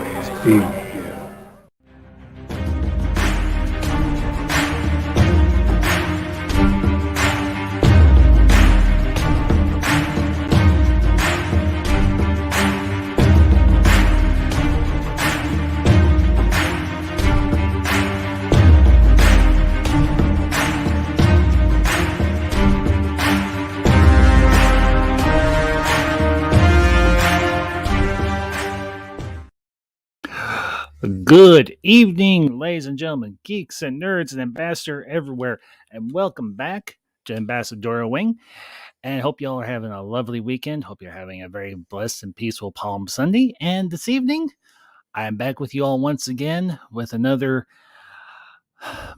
always be here. Good evening, ladies and gentlemen, geeks and nerds and ambassador everywhere, and welcome back to Ambassadorial Wing. And I hope y'all are having a lovely weekend. Hope you're having a very blessed and peaceful Palm Sunday. And this evening, I am back with you all once again with another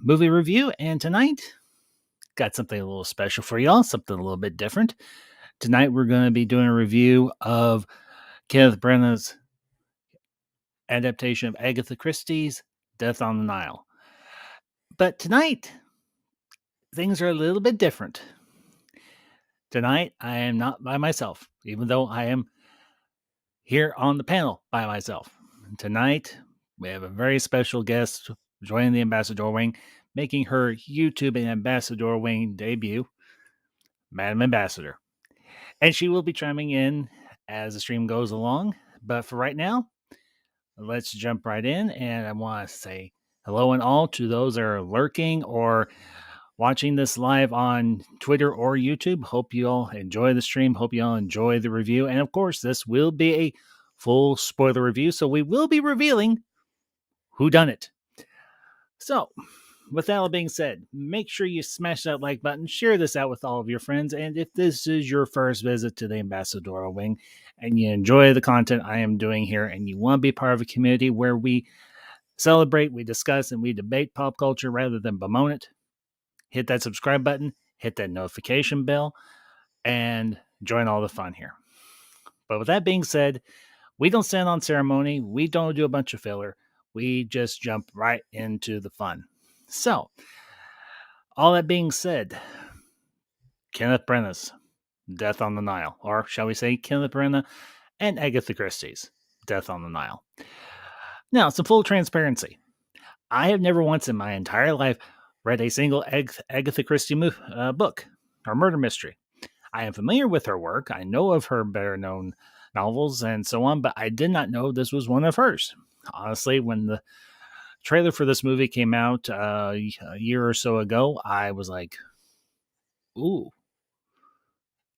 movie review. And tonight, got something a little special for y'all, something a little bit different. Tonight, we're going to be doing a review of Kenneth Branagh's adaptation of Agatha Christie's Death on the Nile. But tonight, things are a little bit different. Tonight, I am not by myself, even though I am here on the panel by myself. Tonight, we have a very special guest joining the Ambassador Wing, making her YouTube and Ambassador Wing debut, Madam Ambassador. And she will be chiming in as the stream goes along. But for right now, let's jump right in. And I want to say hello and all to those that are lurking or watching this live on Twitter or YouTube. Hope you all enjoy the stream. Hope you all enjoy the review. And of course, this will be a full spoiler review, so we will be revealing who done it. So, with that all being said, make sure you smash that like button, share this out with all of your friends, and if this is your first visit to the Ambassadorial Wing and you enjoy the content I am doing here and you want to be part of a community where we celebrate, we discuss, and we debate pop culture rather than bemoan it, hit that subscribe button, hit that notification bell, and join all the fun here. But with that being said, we don't stand on ceremony. We don't do a bunch of filler. We just jump right into the fun. So, all that being said, Kenneth Branagh's Death on the Nile, or shall we say Kenneth Branagh and Agatha Christie's Death on the Nile. Now, some full transparency. I have never once in my entire life read a single Agatha Christie book or murder mystery. I am familiar with her work. I know of her better known novels and so on, but I did not know this was one of hers. Honestly, when the trailer for this movie came out a year or so ago, I was like, ooh,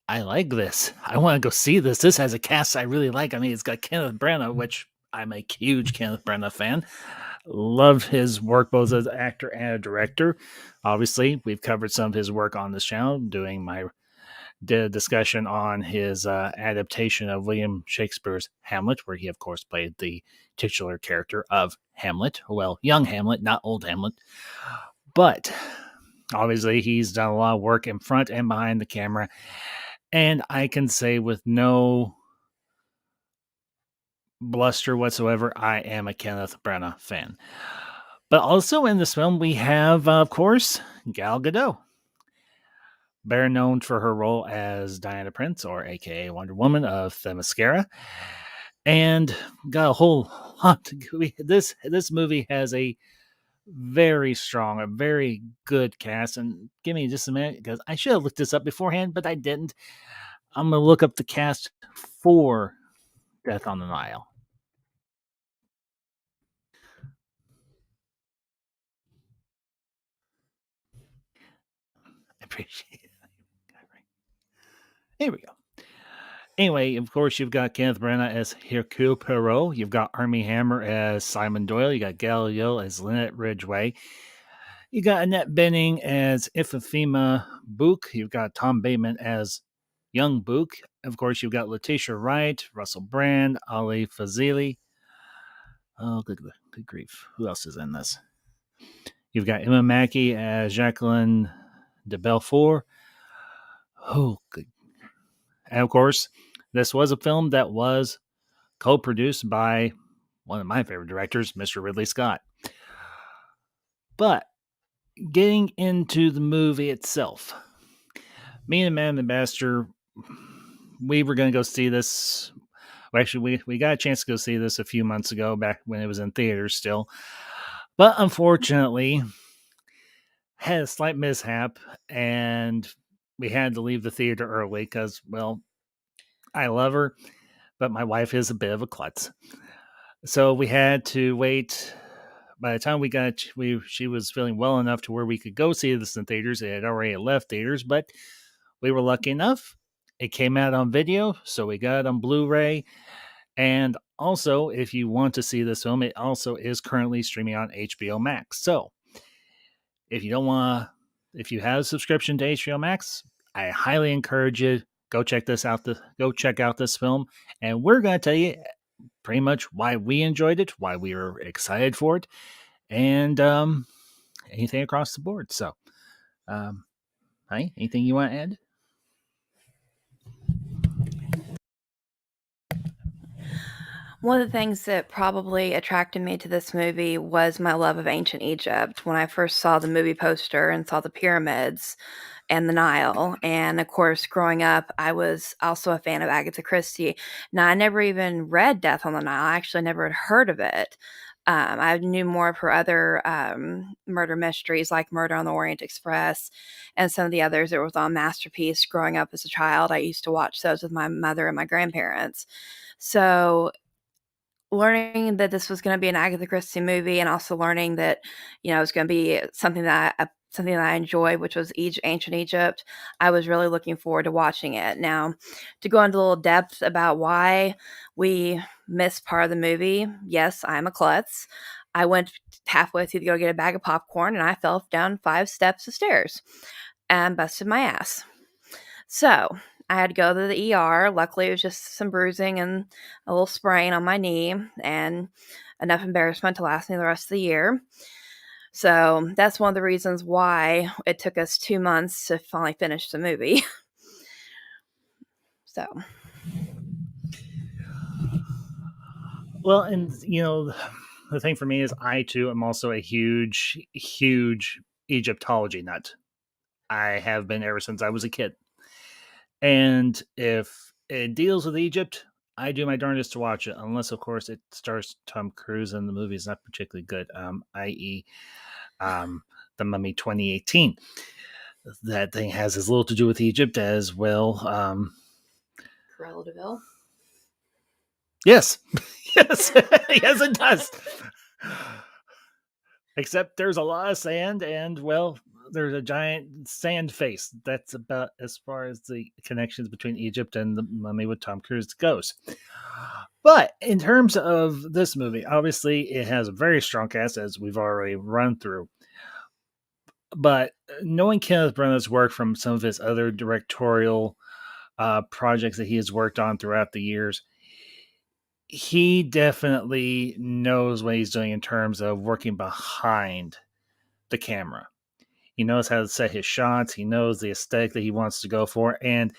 I like this. I want to go see this. This has a cast I really like. I mean, it's got Kenneth Branagh, which I'm a huge Kenneth Branagh fan. Love his work both as an actor and a director. Obviously, we've covered some of his work on this channel, did a discussion on his adaptation of William Shakespeare's Hamlet, where he, of course, played the titular character of Hamlet. Well, young Hamlet, not old Hamlet. But obviously, he's done a lot of work in front and behind the camera. And I can say with no bluster whatsoever, I am a Kenneth Branagh fan. But also in this film, we have, of course, Gal Gadot, better known for her role as Diana Prince, or aka Wonder Woman of Themyscira, and got a whole lot. This movie has a very strong, a very good cast. And give me just a minute because I should have looked this up beforehand, but I didn't. I'm gonna look up the cast for Death on the Nile. I appreciate it. Here we go. Anyway, of course, you've got Kenneth Branagh as Hercule Poirot. You've got Armie Hammer as Simon Doyle. You got Gal Gadot as Lynette Ridgway. You got Annette Bening as Ifefima Book. You've got Tom Bateman as young Book. Of course, you've got Letitia Wright, Russell Brand, Ali Fazili. Oh, good grief. Who else is in this? You've got Emma Mackey as Jacqueline de Belfort. Oh, good. And of course, this was a film that was co-produced by one of my favorite directors, Mr. Ridley Scott. But getting into the movie itself, me and Madam Ambassador, we were going to go see this we got a chance to go see this a few months ago, back when it was in theaters still. But unfortunately, had a slight mishap, and we had to leave the theater early because, well, I love her, but my wife is a bit of a klutz. So we had to wait. By the time she was feeling well enough to where we could go see this in theaters. It had already left theaters, but we were lucky enough. It came out on video, so we got it on Blu-ray. And also, if you want to see this film, it also is currently streaming on HBO Max. So if you don't want to, if you have a subscription to HBO Max, I highly encourage you go check this out. Go check out this film, and we're going to tell you pretty much why we enjoyed it, why we were excited for it, and anything across the board. So, hi, anything you want to add? One of the things that probably attracted me to this movie was my love of ancient Egypt. When I first saw the movie poster and saw the pyramids and the Nile, and of course, growing up, I was also a fan of Agatha Christie. Now, I never even read Death on the Nile. I actually never had heard of it. I knew more of her other murder mysteries like Murder on the Orient Express and some of the others that was on Masterpiece growing up as a child. I used to watch those with my mother and my grandparents. So learning that this was gonna be an Agatha Christie movie and also learning that, it was gonna be something that I enjoyed, which was ancient Egypt, I was really looking forward to watching it. Now, to go into a little depth about why we missed part of the movie, yes, I'm a klutz. I went halfway through to go get a bag of popcorn, and I fell down 5 steps of stairs and busted my ass. So, I had to go to the ER. Luckily, it was just some bruising and a little sprain on my knee and enough embarrassment to last me the rest of the year. So, that's one of the reasons why it took us 2 months to finally finish the movie. So, Well, and the thing for me is I too am also a huge Egyptology nut. I have been ever since I was a kid. And if it deals with Egypt, I do my darndest to watch it, unless, of course, it stars Tom Cruise and the movie is not particularly good, i.e., um, The Mummy 2018. That thing has as little to do with Egypt as well. Cruella de Vil. Yes, yes, yes, it does. Except there's a lot of sand, and well, there's a giant sand face. That's about as far as the connections between Egypt and the Mummy with Tom Cruise goes. But in terms of this movie, obviously it has a very strong cast, as we've already run through. But knowing Kenneth Branagh's work from some of his other directorial projects that he has worked on throughout the years, he definitely knows what he's doing in terms of working behind the camera. He knows how to set his shots. He knows the aesthetic that he wants to go for. And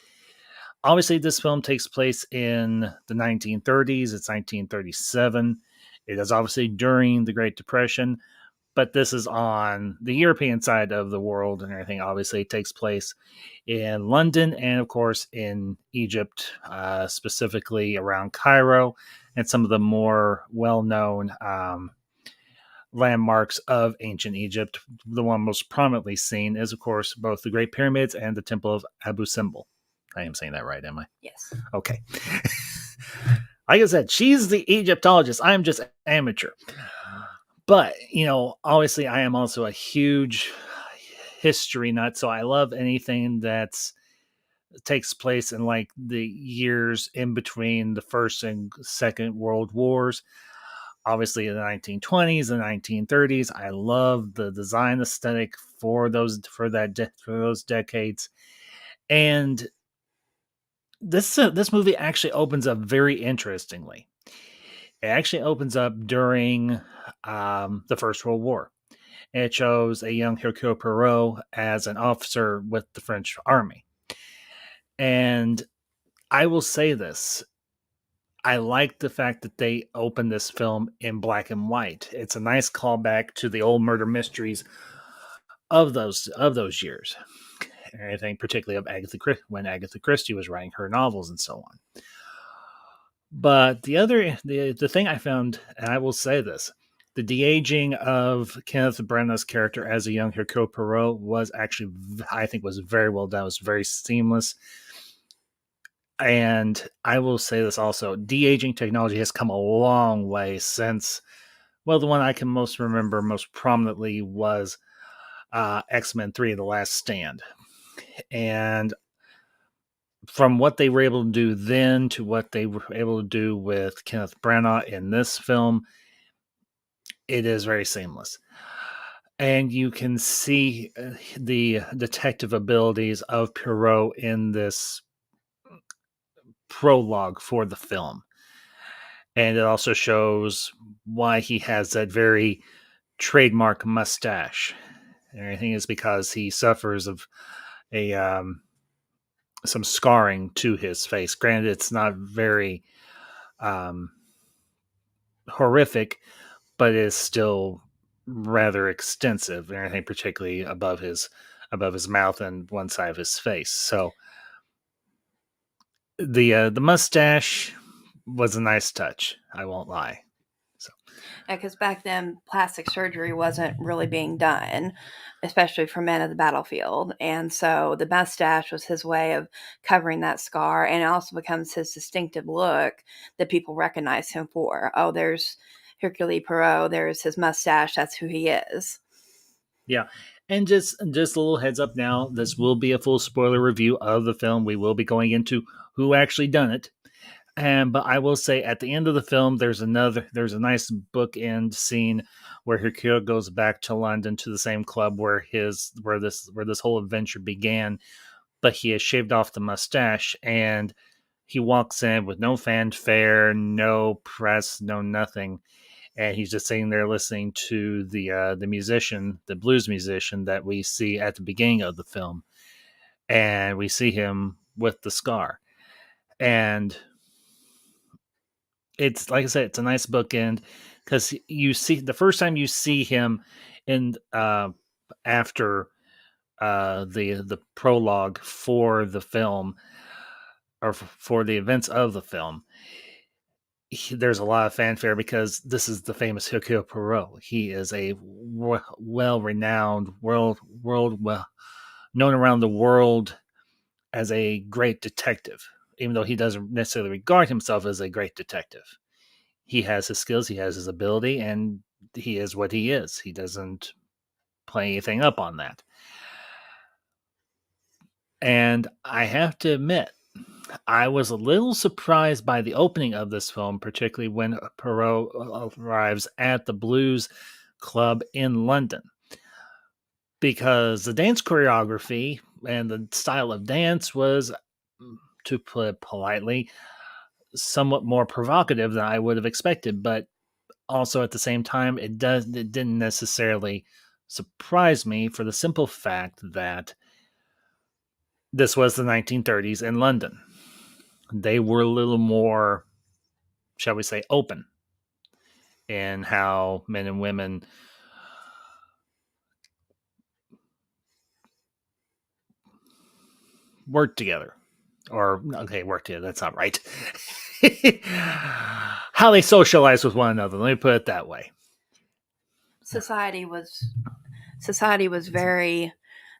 obviously, this film takes place in the 1930s. It's 1937. It is obviously during the Great Depression, but this is on the European side of the world and everything. Obviously, it takes place in London and, of course, in Egypt, specifically around Cairo and some of the more well known landmarks of ancient Egypt. The one most prominently seen is, of course, both the Great Pyramids and the Temple of Abu Simbel. I am saying that right, am I? Yes. Okay. Like I said, she's the Egyptologist. I'm just amateur. But, obviously, I am also a huge history nut. So I love anything that takes place in like the years in between the First and Second World Wars. Obviously, in the 1920s, the 1930s. I love the design aesthetic for those decades. And this movie actually opens up very interestingly. It actually opens up during the First World War. It shows a young Hercule Poirot as an officer with the French army. And I will say this. I like the fact that they opened this film in black and white. It's a nice callback to the old murder mysteries of those years. Anything particularly of when Agatha Christie was writing her novels and so on. But the thing I found, and I will say this, the de aging of Kenneth Branagh's character as a young Hercule Poirot was actually, I think, was very well done. It was very seamless. And I will say this also: de aging technology has come a long way since. Well, the one I can most remember most prominently was X-Men 3: The Last Stand, and from what they were able to do then to what they were able to do with Kenneth Branagh in this film, it is very seamless. And you can see the detective abilities of Poirot in this prologue for the film. And it also shows why he has that very trademark mustache. And I think it's because he suffers of a some scarring to his face. Granted, it's not very um, horrific, but is still rather extensive, and I think particularly above his mouth and one side of his face. So the mustache was a nice touch. I won't lie. So Because back then, plastic surgery wasn't really being done, especially for men of the battlefield. And so the mustache was his way of covering that scar. And it also becomes his distinctive look that people recognize him for. Oh, there's Hercule Poirot, there's his mustache, that's who he is. yeah, and just a little heads up now. This will be a full spoiler review of the film. We will be going into who actually done it. And but I will say at the end of the film, there's a nice bookend scene where Hercule goes back to London to the same club where this whole adventure began, but he has shaved off the mustache and he walks in with no fanfare, no press, no nothing, and he's just sitting there listening to the musician, the blues musician that we see at the beginning of the film, and we see him with the scar, and it's like I said, it's a nice bookend because you see the first time you see him in after the prologue for the film or for the events of the film. There's a lot of fanfare because this is the famous Hercule Poirot. He is a well renowned well known around the world as a great detective, even though he doesn't necessarily regard himself as a great detective. He has his skills, he has his ability, and he is what he is. He doesn't play anything up on that. And I have to admit, I was a little surprised by the opening of this film, particularly when Perot arrives at the Blues Club in London, because the dance choreography and the style of dance was, to put it politely, somewhat more provocative than I would have expected. But also at the same time, it didn't necessarily surprise me for the simple fact that this was the 1930s in London. They were a little more, shall we say, open in how men and women worked together. Or, okay, work together, that's not right. How they socialize with one another, let me put it that way. Society was society was very,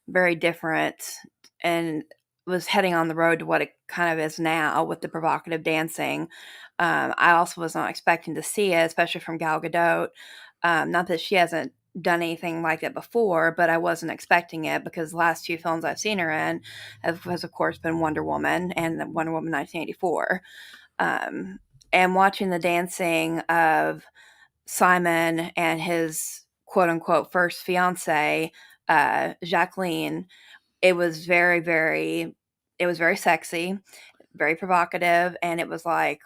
very different and was heading on the road to what it kind of is now with the provocative dancing. I also was not expecting to see it, especially from Gal Gadot. Not that she hasn't done anything like it before, but I wasn't expecting it because the last two films I've seen her in has of course, been Wonder Woman and Wonder Woman 1984. Um, and watching the dancing of Simon and his quote unquote first fiance, Jacqueline, it was it was very sexy, very provocative, and it was like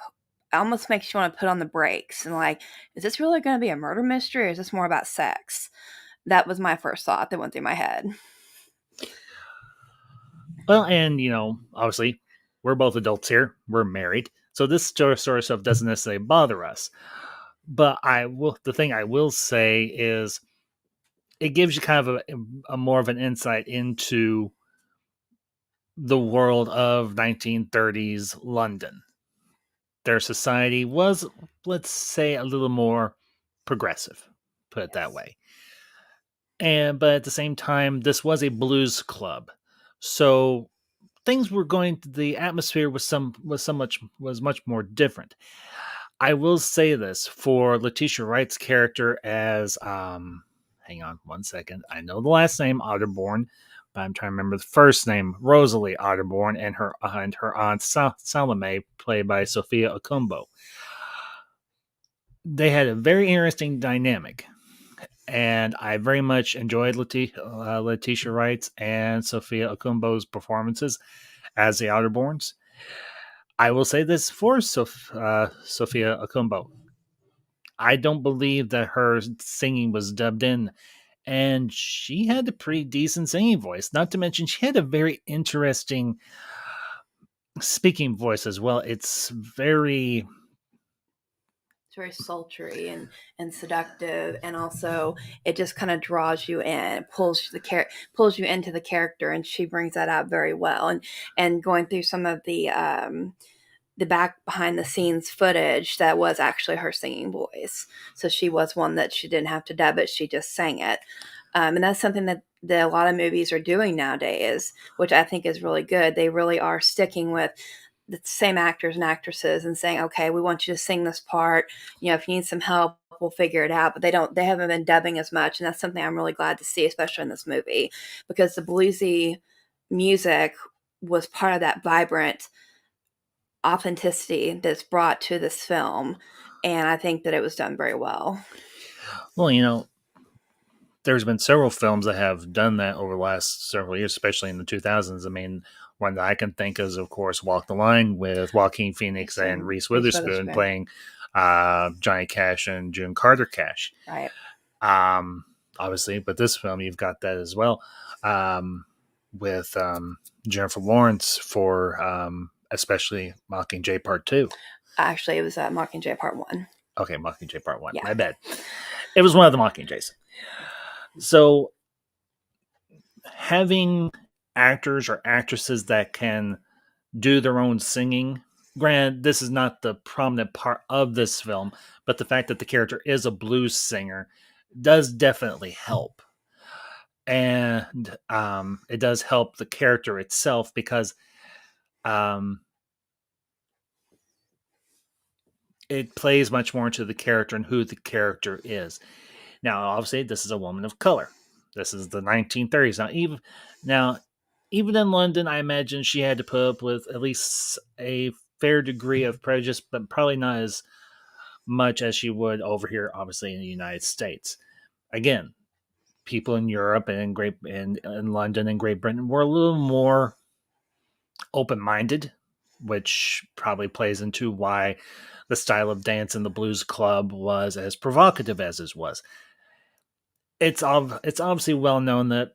almost makes you want to put on the brakes and like, is this really going to be a murder mystery or is this more about sex? That was my first thought that went through my head. Well, and, obviously, we're both adults here, we're married. So this sort of stuff doesn't necessarily bother us. But the thing I will say is it gives you kind of a more of an insight into the world of 1930s London. their society was, let's say, a little more progressive, put it that Yes. way. And but at the same time, this was a blues club, so things were going. The atmosphere was much more different. I will say this for Letitia Wright's character as hang on one second. I know the last name Otterborn, but I'm trying to remember the first name, Rosalie Otterborn, and her aunt Salome, played by Sophia Okumbo. They had a very interesting dynamic, and I very much enjoyed Letitia Wright's and Sophia Okumbo's performances as the Otterborns. I will say this for Sophia Okumbo. I don't believe that her singing was dubbed in, and she had a pretty decent singing voice. Not to mention, she had a very interesting speaking voice as well. It's very sultry and seductive, and also it just kind of draws you in, pulls you into the character, and she brings that out very well. And going through some of the back behind the scenes footage, that was actually her singing voice. So she was one that she didn't have to dub it; she just sang it. And that's something that a lot of movies are doing nowadays, which I think is really good. They really are sticking with the same actors and actresses and saying, okay, we want you to sing this part. You know, if you need some help, we'll figure it out. But they haven't been dubbing as much. And that's something I'm really glad to see, especially in this movie, because the bluesy music was part of that vibrant authenticity that's brought to this film. And I think that it was done very well. well, there's been several films that have done that over the last several years, especially in the 2000s. I mean, one that I can think is, of course, Walk the Line with Joaquin Phoenix and Reese Reese Witherspoon Witherspoon. playing Johnny Cash and June Carter Cash. Right. Obviously, but this film, you've got that as well with Jennifer Lawrence for especially Mockingjay Part 2. Actually, it was Mockingjay Part 1. Okay, Mockingjay Part 1. Yeah. My bad. It was one of the Mockingjays. So having actors or actresses that can do their own singing, granted, this is not the prominent part of this film, but the fact that the character is a blues singer does definitely help. And it does help the character itself because um, it plays much more into the character and who the character is. Now, obviously, this is a woman of color. This is the 1930s. Even in London, I imagine she had to put up with at least a fair degree of prejudice, but probably not as much as she would over here, obviously, in the United States. Again, people in Europe and in London and Great Britain were a little more open-minded, which probably plays into why the style of dance in the blues club was as provocative as it was. It's obviously well known that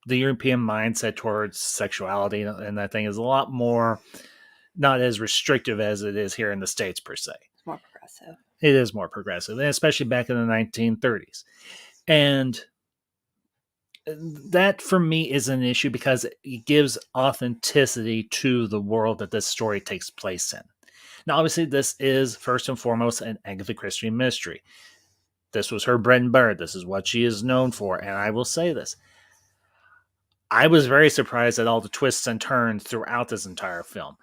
the European mindset towards sexuality and that thing is a lot more not as restrictive as it is here in the States per se. It's more progressive. It is more progressive, and especially back in the 1930s. And that for me is an issue because it gives authenticity to the world that this story takes place in. Now, obviously, this is first and foremost an Agatha Christie mystery. This was her bread and butter. This is what she is known for. And I will say this. I was very surprised at all the twists and turns throughout this entire film.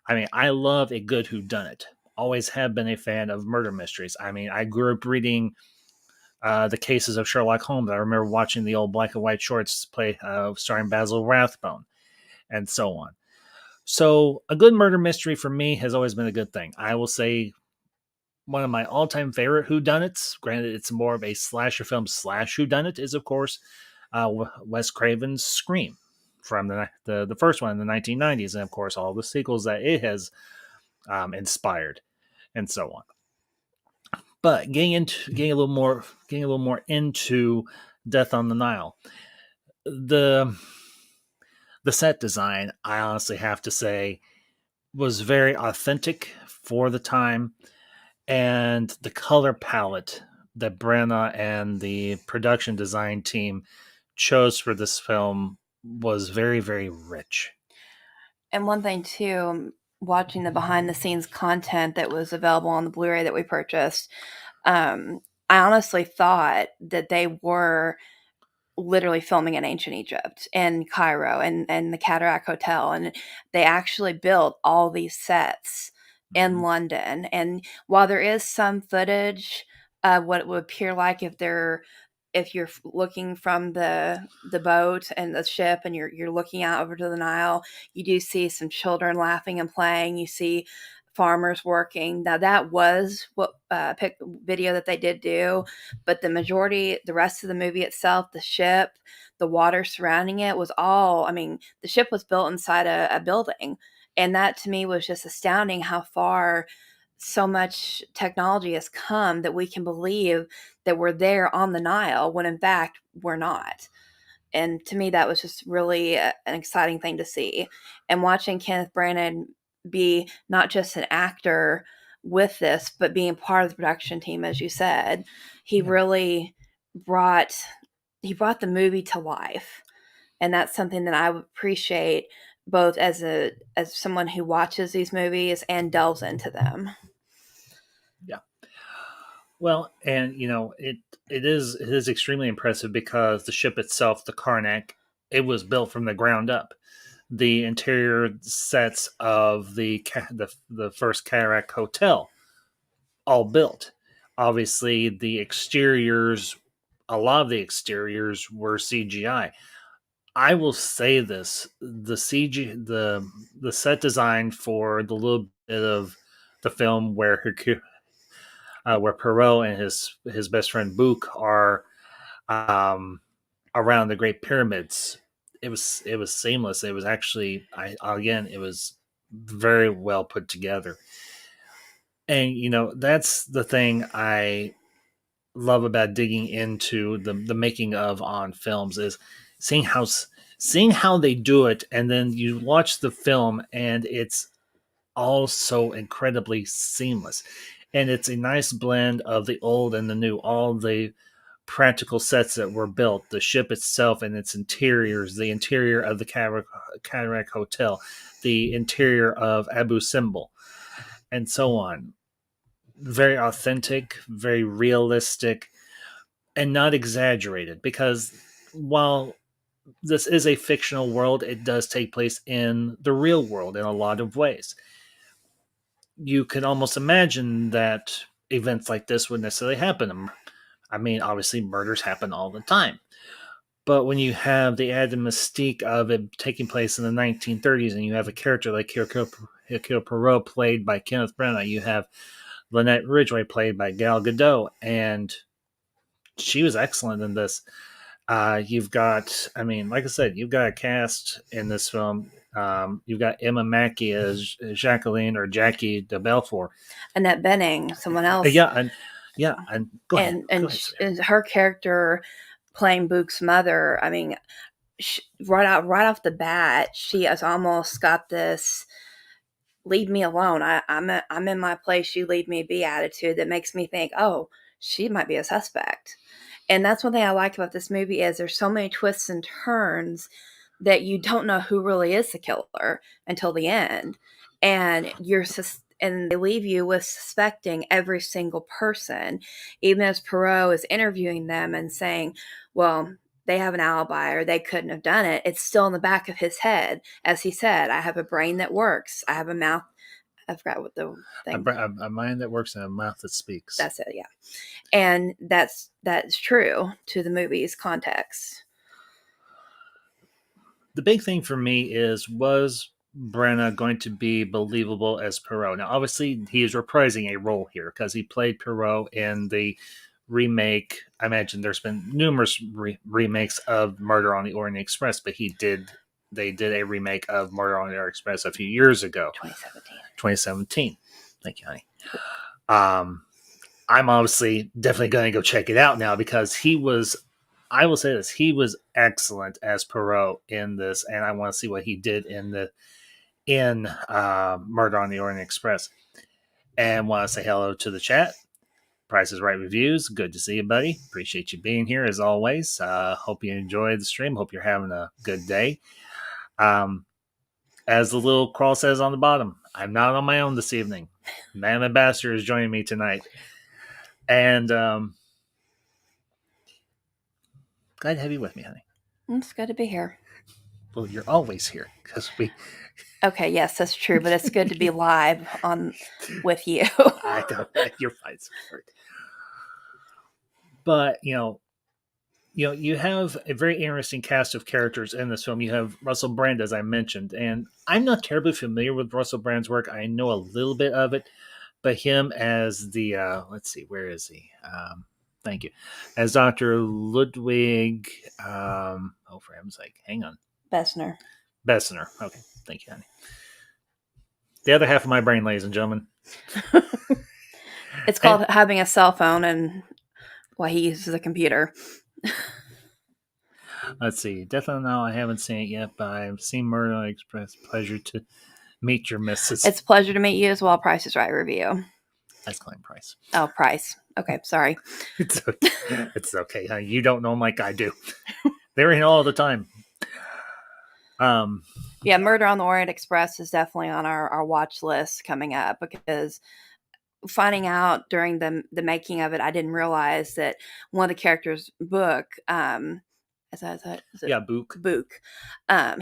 I mean, I love a good whodunit. Always have been a fan of murder mysteries. I mean, I grew up reading the cases of Sherlock Holmes. I remember watching the old black and white shorts starring Basil Rathbone and so on. So a good murder mystery for me has always been a good thing. I will say one of my all-time favorite whodunits, granted it's more of a slasher film slash whodunit, is of course Wes Craven's Scream from the first one in the 1990s, and of course all the sequels that it has inspired, and so on. But getting a little more into Death on the Nile, the the set design, I honestly have to say, was very authentic for the time, and the color palette that Brenna and the production design team chose for this film was very, very rich. And one thing too, watching the behind the scenes content that was available on the Blu-ray that we purchased, I honestly thought that they were literally filming in ancient Egypt in Cairo and the Cataract Hotel. And they actually built all these sets in Mhm. London. And while there is some footage of what it would appear like if you're looking from the boat and the ship and you're looking out over to the Nile, you do see some children laughing and playing. You see farmers working. Now that was what video that they did do, but the rest of the movie itself, the ship, the water surrounding it was all. I mean, the ship was built inside a building, and that to me was just astounding how far so much technology has come that we can believe that we're there on the Nile when in fact we're not. And to me, that was just really an exciting thing to see. And watching Kenneth Branagh be not just an actor with this, but being part of the production team, as you said, he Yeah. really brought brought the movie to life. And that's something that I appreciate both as someone who watches these movies and delves into them. Yeah. Well, and it is extremely impressive because the ship itself, the Karnak, it was built from the ground up. The interior sets of the first Cataract Hotel, all built. Obviously, a lot of the exteriors were CGI. I will say this: the set design for the little bit of the film where Perot and his best friend Book are um, around the Great Pyramids. It was seamless. It was actually it was very well put together. And that's the thing I love about digging into the making of on films is seeing how seeing how they do it, and then you watch the film and it's all so incredibly seamless. And it's a nice blend of the old and the new, all the practical sets that were built, the ship itself and its interiors, the interior of the Cataract Hotel, the interior of Abu Simbel, and so on. Very authentic, very realistic, and not exaggerated because while this is a fictional world, it does take place in the real world in a lot of ways. You can almost imagine that events like this would necessarily happen. I mean, obviously, murders happen all the time. But when you have the added mystique of it taking place in the 1930s and you have a character like Hercule Poirot played by Kenneth Branagh, you have Lynette Ridgway played by Gal Gadot, and she was excellent in this. You've got, I mean, like I said, you've got a cast in this film. You've got Emma Mackey as Jacqueline or Jackie de Belfort. Annette Bening, someone Uh, else, yeah, and and go ahead, go ahead, Samantha. and her character playing Book's mother. I mean, right off the bat, she has almost got this leave me alone. I'm in my place. You leave me be attitude that makes me think, oh, she might be a suspect. And that's one thing I like about this movie is there's so many twists and turns that you don't know who really is the killer until the end, and and they leave you with suspecting every single person, even as Perot is interviewing them and saying, "Well, they have an alibi or they couldn't have done it." It's still in the back of his head, as he said, "I have a brain that works. I have a mouth." I forgot what the thing. A mind that works and a mouth that speaks. That's it. Yeah, and that's true to the movie's context. The big thing for me is, was Brenna going to be believable as Perot? Now, obviously, he is reprising a role here because he played Perot in the remake. I imagine there's been numerous remakes of Murder on the Orient Express, but they did a remake of Murder on the Orient Express a few years ago, 2017. 2017. Thank you, honey. Um, I'm obviously definitely going to go check it out now because he was, I will say this, he was excellent as Perot in this, and I want to see what he did in Murder on the Orient Express. And want to say hello to the chat. Price is Right Reviews. Good to see you, buddy. Appreciate you being here as always. Hope you enjoyed the stream. Hope you're having a good day. As the little crawl says on the bottom, I'm not on my own this evening. Man Ambassador is joining me tonight. And glad to have you with me, honey. It's good to be here. Well, you're always here because we. Okay, yes, that's true, but it's good to be live on with you. I don't. You're fine, sweetheart. But you have a very interesting cast of characters in this film. You have Russell Brand, as I mentioned, and I'm not terribly familiar with Russell Brand's work. I know a little bit of it, but him as the let's see, where is he? Thank you, as Dr. Ludwig. For heaven's sake, hang on, Bessner. Okay, thank you, honey. The other half of my brain, ladies and gentlemen. It's called having a cell phone, and he uses a computer. Let's see. Definitely no, I haven't seen it yet, but I've seen Murder on Express. Pleasure to meet your missus. It's a pleasure to meet you as well. Price is Right review. That's Claim Price. Oh, Price. Okay, sorry. It's okay. It's okay, honey. You don't know them like I do. They're in all the time. Yeah, Murder on the Orient Express is definitely on our watch list coming up, because finding out during the making of it, I didn't realize that one of the characters' book, is it yeah, Book.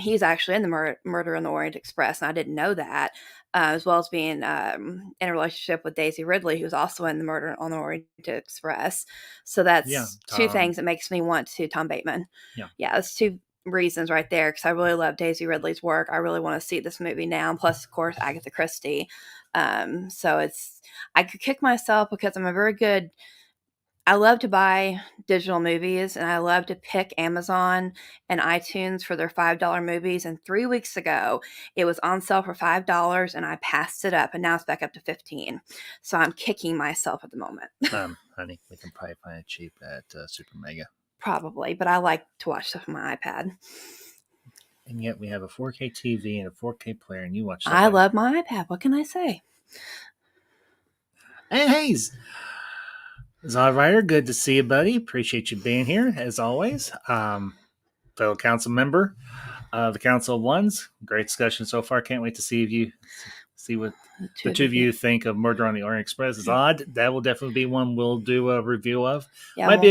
He's actually in the Murder on the Orient Express, and I didn't know that. As well as being in a relationship with Daisy Ridley, who's also in the Murder on the Orient Express. So that's two things that makes me want to Tom Bateman. Yeah, that's two reasons right there, because I really love Daisy Ridley's work. I really want to see this movie now. And plus, of course, Agatha Christie. So I could kick myself because I love to buy digital movies, and I love to pick Amazon and iTunes for their $5 movies. And 3 weeks ago, it was on sale for $5, and I passed it up, and now it's back up to $15. So I'm kicking myself at the moment. Honey, we can probably find it cheap at Super Mega. Probably, but I like to watch stuff on my iPad. And yet we have a 4K TV and a 4K player, and you watch. I love my iPad. What can I say? And Hayes. Zod Ryder, good to see you, buddy. Appreciate you being here, as always. Fellow council member of the Council of Ones. Great discussion so far. Can't wait to see what the two of you think of Murder on the Orient Express. Zod, that will definitely be one we'll do a review of. Yeah, might be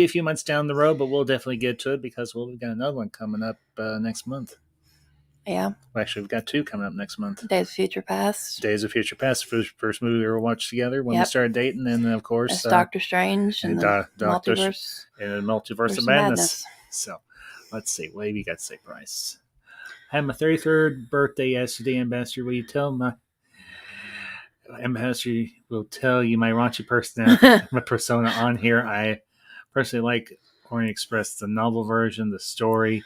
a few months down the road, but we'll definitely get to it because we've got another one coming up next month. Yeah. Well, actually, we've got two coming up next month. Days of Future Past. Days of Future Past, first movie we ever watched together when we started dating. And then, of course, Doctor Strange and the Multiverse. And the Multiverse of Madness. So, let's see. What have you got to say, Bryce? I had my 33rd birthday yesterday, Ambassador. Will you tell my... Ambassador will tell you my raunchy persona on here. I personally like Orient Express, the novel version, the story,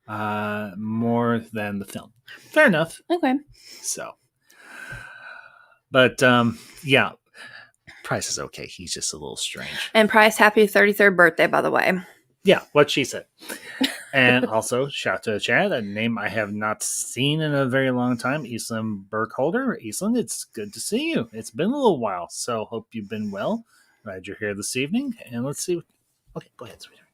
more than the film. Fair enough. Okay. So, but yeah, Price is okay. He's just a little strange. And Price, happy 33rd birthday, by the way. Yeah, what she said. And also, shout out to Chad, a name I have not seen in a very long time, Eastland Burkholder. Eastland, it's good to see you. It's been a little while, so hope you've been well. Glad you're here this evening. And let's see. Okay, go ahead, sweetheart.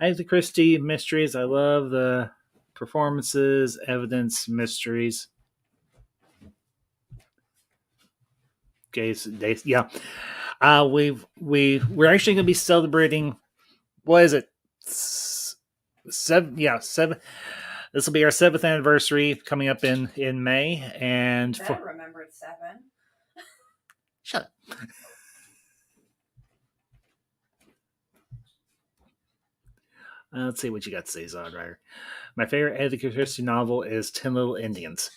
Agatha Christie mysteries. I love the performances, evidence, mysteries. Okay, so yeah. We're actually going to be celebrating. What is it? Seven. This will be our 7th anniversary coming up in May, and I remember it's 7. Shut up. Let's see what you got to say, Zodrider. My favorite Agatha Christie novel is 10 Little Indians.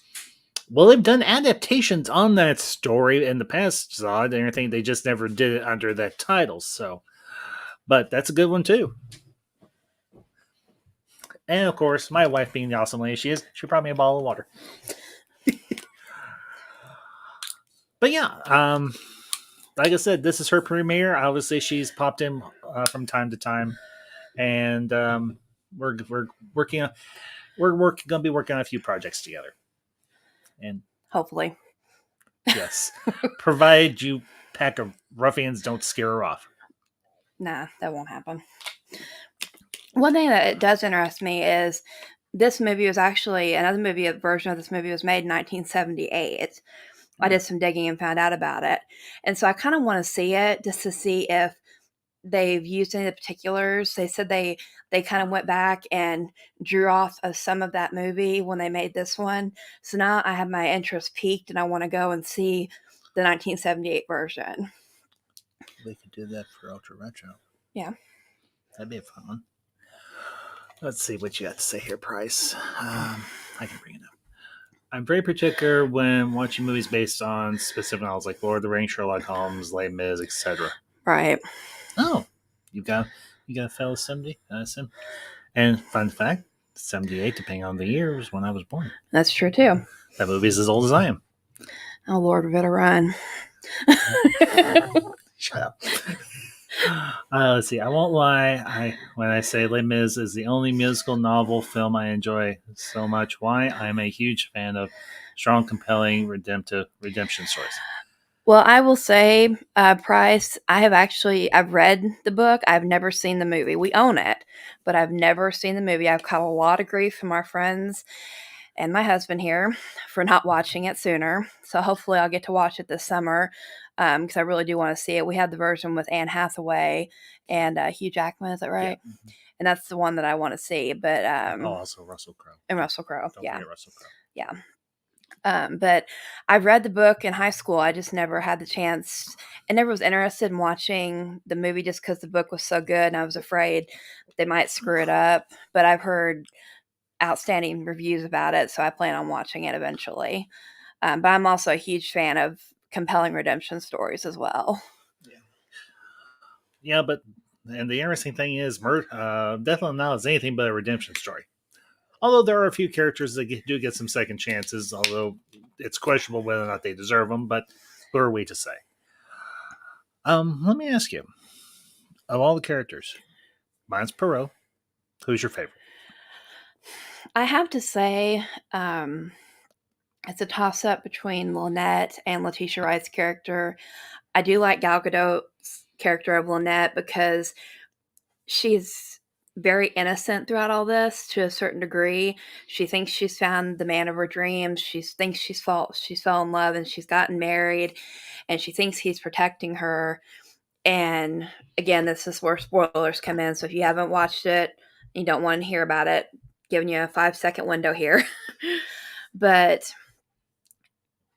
Well, they've done adaptations on that story in the past, Zod, and everything. They just never did it under that title. So, but that's a good one too. And of course, my wife, being the awesome lady she is, she brought me a bottle of water. But yeah, like I said, this is her premiere. Obviously, she's popped in from time to time, and we're working on going to be working on a few projects together. And hopefully, yes, provided you pack of ruffians don't scare her off. Nah, that won't happen. One thing that does interest me is this movie was actually another movie. A version of this movie was made in 1978. I did some digging and found out about it, and so I kind of want to see it just to see if they've used any of the particulars. They said they kind of went back and drew off of some of that movie when they made this one. So now I have my interest peaked, and I want to go and see the 1978 version. We could do that for Ultra Retro. Yeah. That'd be a fun one. Let's see what you got to say here, Price. I can bring it up. I'm very particular when watching movies based on specific novels like Lord of the Rings, Sherlock Holmes, Les Mis, etc. Right. Oh, you got a fellow 70, sim. And fun fact, 78, depending on the year, was when I was born. That's true too. That movie is as old as I am. Oh Lord, we better run. Shut up. Let's see. I won't lie. When I say Les Mis is the only musical novel film I enjoy so much. Why? I'm a huge fan of strong, compelling, redemption stories. Well, I will say, Price, I've read the book. I've never seen the movie. We own it, but I've never seen the movie. I've caught a lot of grief from our friends and my husband here for not watching it sooner. So hopefully I'll get to watch it this summer because I really do want to see it. We had the version with Anne Hathaway and Hugh Jackman. Is that right? Yeah. Mm-hmm. And that's the one that I want to see. But also Russell Crowe. And Russell Crowe. Don't forget Russell Crowe. Yeah. But I read the book in high school. I just never had the chance. I never was interested in watching the movie just because the book was so good, and I was afraid they might screw it up. But I've heard outstanding reviews about it, so I plan on watching it eventually. But I'm also a huge fan of compelling redemption stories as well. Yeah, but and the interesting thing is, Death on the Nile is anything but a redemption story. Although there are a few characters that do get some second chances, although it's questionable whether or not they deserve them, but who are we to say? Let me ask you, of all the characters, mine's Perot. Who's your favorite? I have to say, it's a toss-up between Lynette and Letitia Wright's character. I do like Gal Gadot's character of Lynette because she's very innocent throughout all this to a certain degree. She thinks she's found the man of her dreams. She thinks she's fell in love and she's gotten married, and she thinks he's protecting her. And again, this is where spoilers come in. So if you haven't watched it, you don't want to hear about it, giving you a 5-second window here. But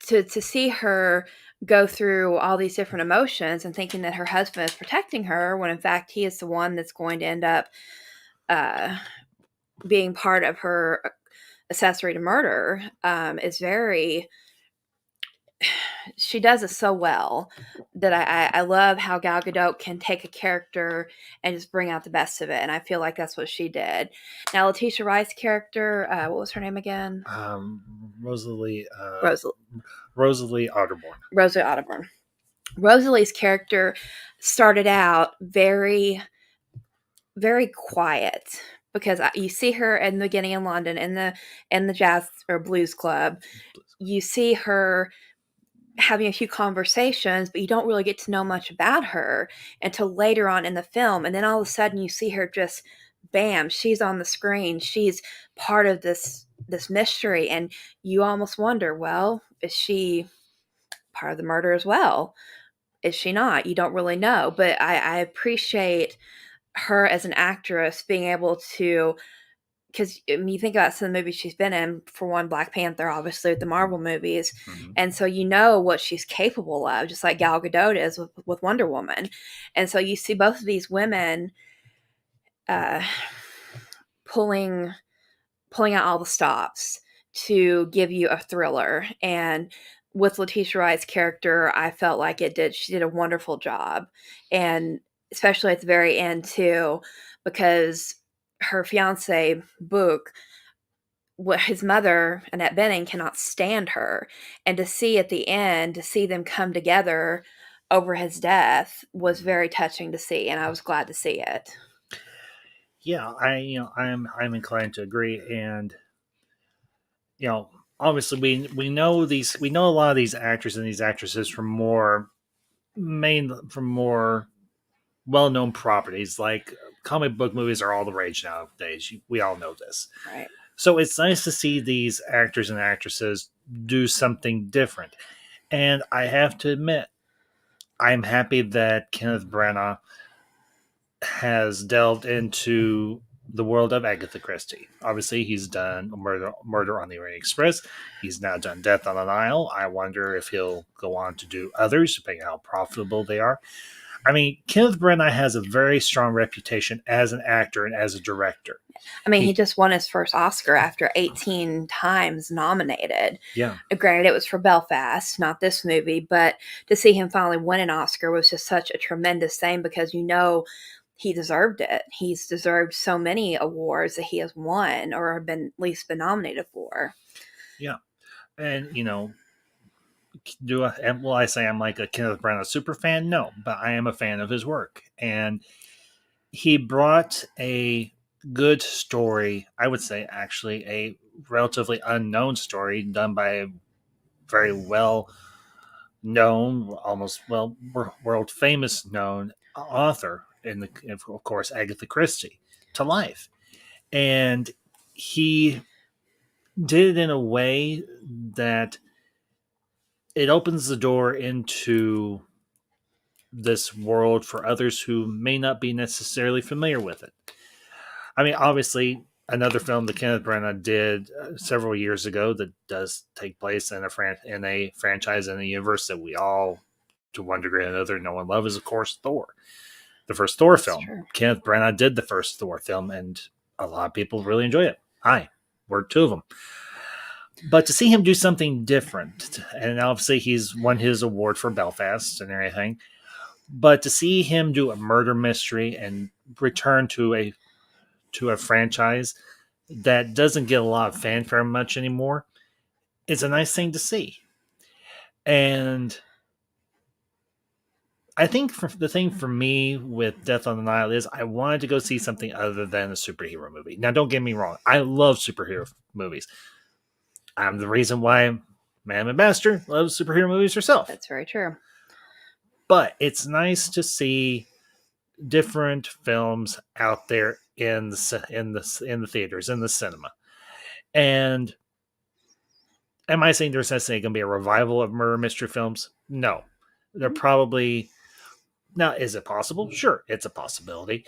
to see her go through all these different emotions and thinking that her husband is protecting her when in fact he is the one that's going to end up being part of her accessory to murder is very. She does it so well that I love how Gal Gadot can take a character and just bring out the best of it, and I feel like that's what she did. Now, Letitia Wright's character, what was her name again? Rosalie. Rosalie Otterborn. Rosalie Otterborn. Rosalie's character started out very, very quiet because you see her in the beginning in London in the jazz or blues club. You see her having a few conversations, but you don't really get to know much about her until later on in the film. And then all of a sudden you see her just bam, she's on the screen. She's part of this mystery, and you almost wonder, well, is she part of the murder as well? Is she not? You don't really know. But I appreciate her as an actress being able to, because you think about some of the movies she's been in, for one, Black Panther, obviously, the Marvel movies. Mm-hmm. And so you know what she's capable of, just like Gal Gadot is with Wonder Woman. And so you see both of these women pulling out all the stops to give you a thriller. And with Letitia Wright's character, I felt like she did a wonderful job. And especially at the very end, too, because her fiance, Book, his mother, Annette Bening, cannot stand her. And to see at the end, to see them come together over his death was very touching to see, and I was glad to see it. Yeah, I'm inclined to agree, and obviously we know a lot of these actors and these actresses from more well-known properties. Like comic book movies are all the rage nowadays. We all know this, right? So it's nice to see these actors and actresses do something different. And I have to admit, I'm happy that Kenneth Branagh has delved into the world of Agatha Christie. Obviously, he's done Murder on the Orient Express. He's now done Death on the Nile. I wonder if he'll go on to do others, depending on how profitable they are. I mean, Kenneth Branagh has a very strong reputation as an actor and as a director. I mean, he He, just won his first Oscar after 18 times nominated. yeah, Granted, it was for Belfast, not this movie, but to see him finally win an Oscar was just such a tremendous thing because he deserved it. He's deserved so many awards that he has won or been at least been nominated for. yeah, and will I say I'm like a Kenneth Branagh super fan? No, but I am a fan of his work, and he brought a good story. I would say actually a relatively unknown story done by a very well known, almost world famous known author of course Agatha Christie to life, and he did it in a way that it opens the door into this world for others who may not be necessarily familiar with it. I mean, obviously, another film that Kenneth Branagh did several years ago that does take place in a franchise in a universe that we all, to one degree or another, know and love is, of course, Thor. The first Thor That's film. true. Kenneth Branagh did the first Thor film, and a lot of people really enjoy it. Hi, we're two of them. But to see him do something different, and obviously he's won his award for Belfast and everything, but to see him do a murder mystery and return to a franchise that doesn't get a lot of fanfare much anymore, it's a nice thing to see. And I think the thing for me with Death on the Nile is I wanted to go see something other than a superhero movie. Now, don't get me wrong, I love superhero movies. I'm the reason why Madam Ambassador loves superhero movies herself. That's very true. But it's nice to see different films out there in the theaters, in the cinema. And am I saying there's necessarily going to be a revival of murder mystery films? No. They're probably now. Is it possible? Sure, it's a possibility,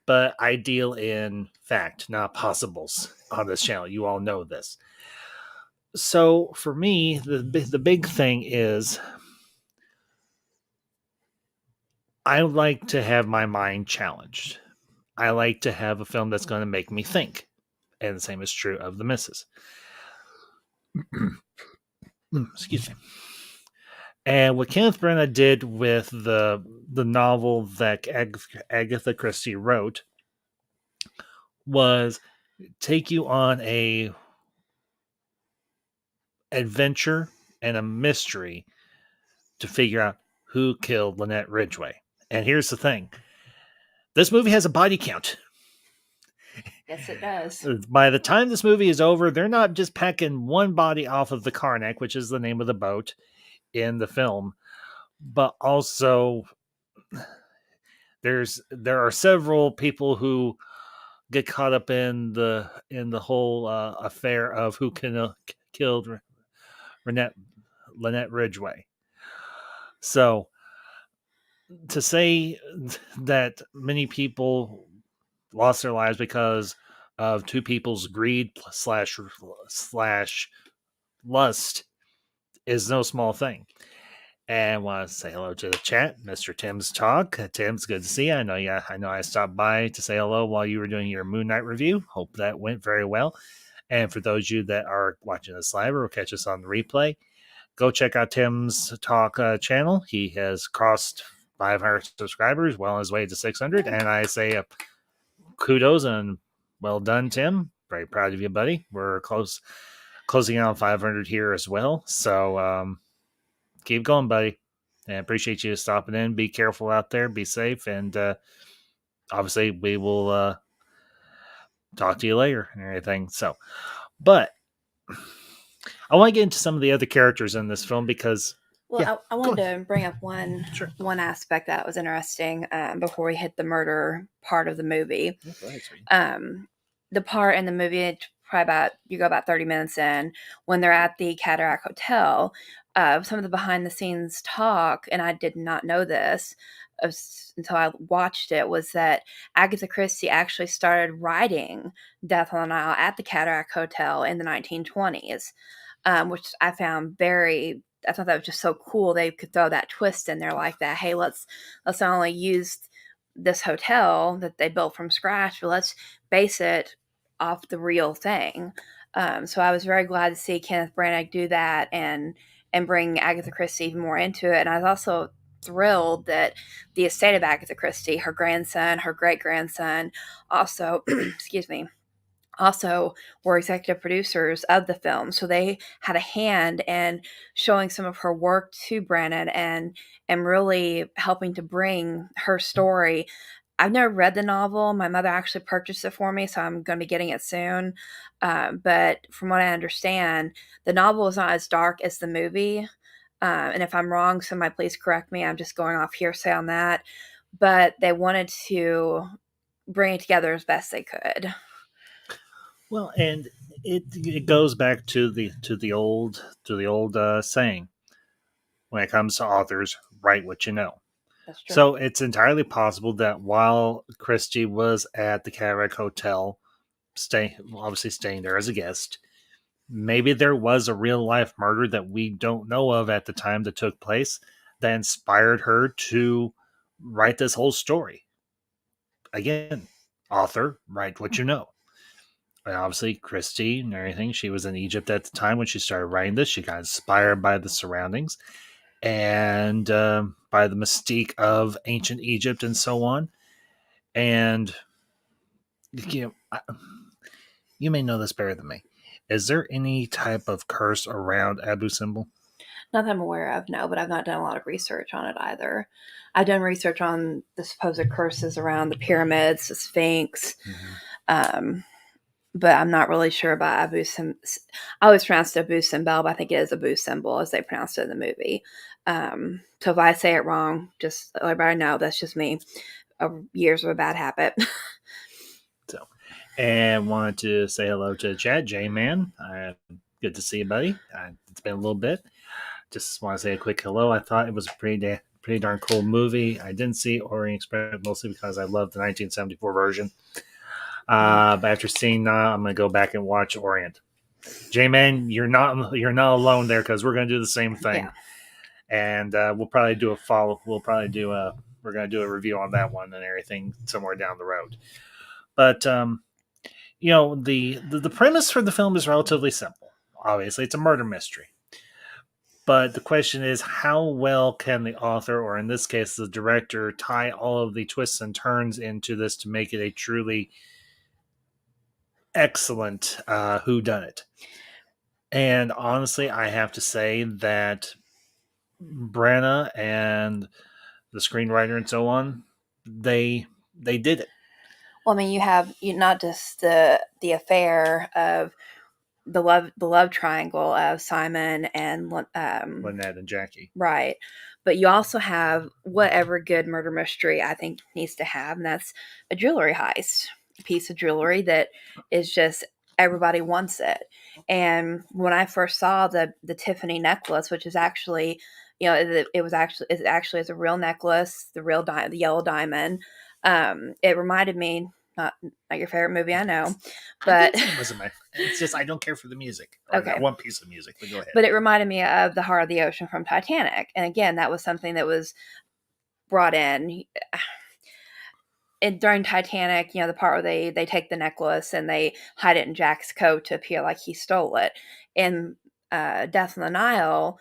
but I deal in fact, not possibles on this channel. You all know this. So for me, the big thing is I like to have my mind challenged. I like to have a film that's going to make me think, and the same is true of the misses. Excuse me. And what Kenneth Branagh did with the novel that Agatha Christie wrote was take you on a adventure and a mystery to figure out who killed Lynette Ridgway. And here's the thing: this movie has a body count. Yes, it does. By the time this movie is over, they're not just packing one body off of the Karnak, which is the name of the boat in the film, but also there are several people who get caught up in the whole affair of who killed Lynette, Lynette Ridgway. So to say that many people lost their lives because of two people's greed slash lust is no small thing. And I want to say hello to the chat, Mr. Tim's Talk. Tim's good to see you. I know I stopped by to say hello while you were doing your Moon Knight review. Hope that went very well. And for those of you that are watching this live or catch us on the replay, go check out Tim's Talk channel. He has crossed 500 subscribers, well on his way to 600. And I say kudos and well done, Tim. Very proud of you, buddy. We're closing out on 500 here as well. So keep going, buddy. And I appreciate you stopping in. Be careful out there. Be safe. And obviously, we will talk to you later and everything. So, but I want to get into some of the other characters in this film because, Well, yeah, I go wanted ahead. to bring up one Sure. one aspect that was interesting before we hit the murder part of the movie. Yeah, go ahead, sweetie. The part in the movie, probably about you go about 30 minutes in when they're at the Cataract Hotel. Some of the behind the scenes talk, and I did not know this until I watched it, was that Agatha Christie actually started writing Death on the Nile at the Cataract Hotel in the 1920s, which I found very. I thought that was just so cool. They could throw that twist in there like that. Hey, let's not only use this hotel that they built from scratch, but let's base it off the real thing. So I was very glad to see Kenneth Branagh do that and bring Agatha Christie even more into it. And I was also thrilled that the estate of Agatha Christie, her grandson, her great grandson, also, excuse me, also were executive producers of the film. So they had a hand in showing some of her work to Brannon and really helping to bring her story. I've never read the novel. My mother actually purchased it for me, so I'm going to be getting it soon. But from what I understand, the novel is not as dark as the movie. And if I'm wrong, somebody please correct me. I'm just going off hearsay on that. But they wanted to bring it together as best they could. Well, and it goes back to the old saying, when it comes to authors, write what you know. That's true. So it's entirely possible that while Christie was at the Cataract Hotel, obviously staying there as a guest, maybe there was a real life murder that we don't know of at the time that took place that inspired her to write this whole story. Again, author, write what you know. And obviously, Christie and everything, she was in Egypt at the time when she started writing this. She got inspired by the surroundings and by the mystique of ancient Egypt and so on. And you know, you may know this better than me. Is there any type of curse around Abu Simbel? Not that I'm aware of, no, but I've not done a lot of research on it either. I've done research on the supposed curses around the pyramids, the Sphinx, Mm-hmm. um, but I'm not really sure about Abu Sim. I always pronounced it Abu Simbel, but I think it is Abu Simbel as they pronounced it in the movie. So if I say it wrong, just let everybody know that's just me. Years of a bad habit. So, and wanted to say hello to Chad, J Man. Good to see you, buddy. It's been a little bit. Just want to say a quick hello. I thought it was a pretty darn cool movie. I didn't see Orient Express mostly because I love the 1974 version. But after seeing that, I'm gonna go back and watch Orient. J Man, you're not alone there because we're gonna do the same thing, Yeah. and we'll probably do a follow. We're gonna do a review on that one and everything somewhere down the road. But the premise for the film is relatively simple. Obviously, it's a murder mystery. But the question is, how well can the author, or in this case, the director, tie all of the twists and turns into this to make it a truly excellent whodunit? And honestly, I have to say that Branagh and the screenwriter and so on, they did it. Well, I mean, you not just the affair of the love triangle of Simon and Lynette and Jackie. right. But you also have whatever good murder mystery I think needs to have, and that's a jewelry heist. A piece of jewelry that is just everybody wants it. And when I first saw the Tiffany necklace, which is actually, it actually is a real necklace, the yellow diamond. It reminded me, not your favorite movie, I know, I but did say it wasn't my. It's just I don't care for the music or okay. that one piece of music. But go ahead. But it reminded me of the Heart of the Ocean from Titanic. And again, that was something that was brought in. And during Titanic, the part where they take the necklace and they hide it in Jack's coat to appear like he stole it. In Death on the Nile,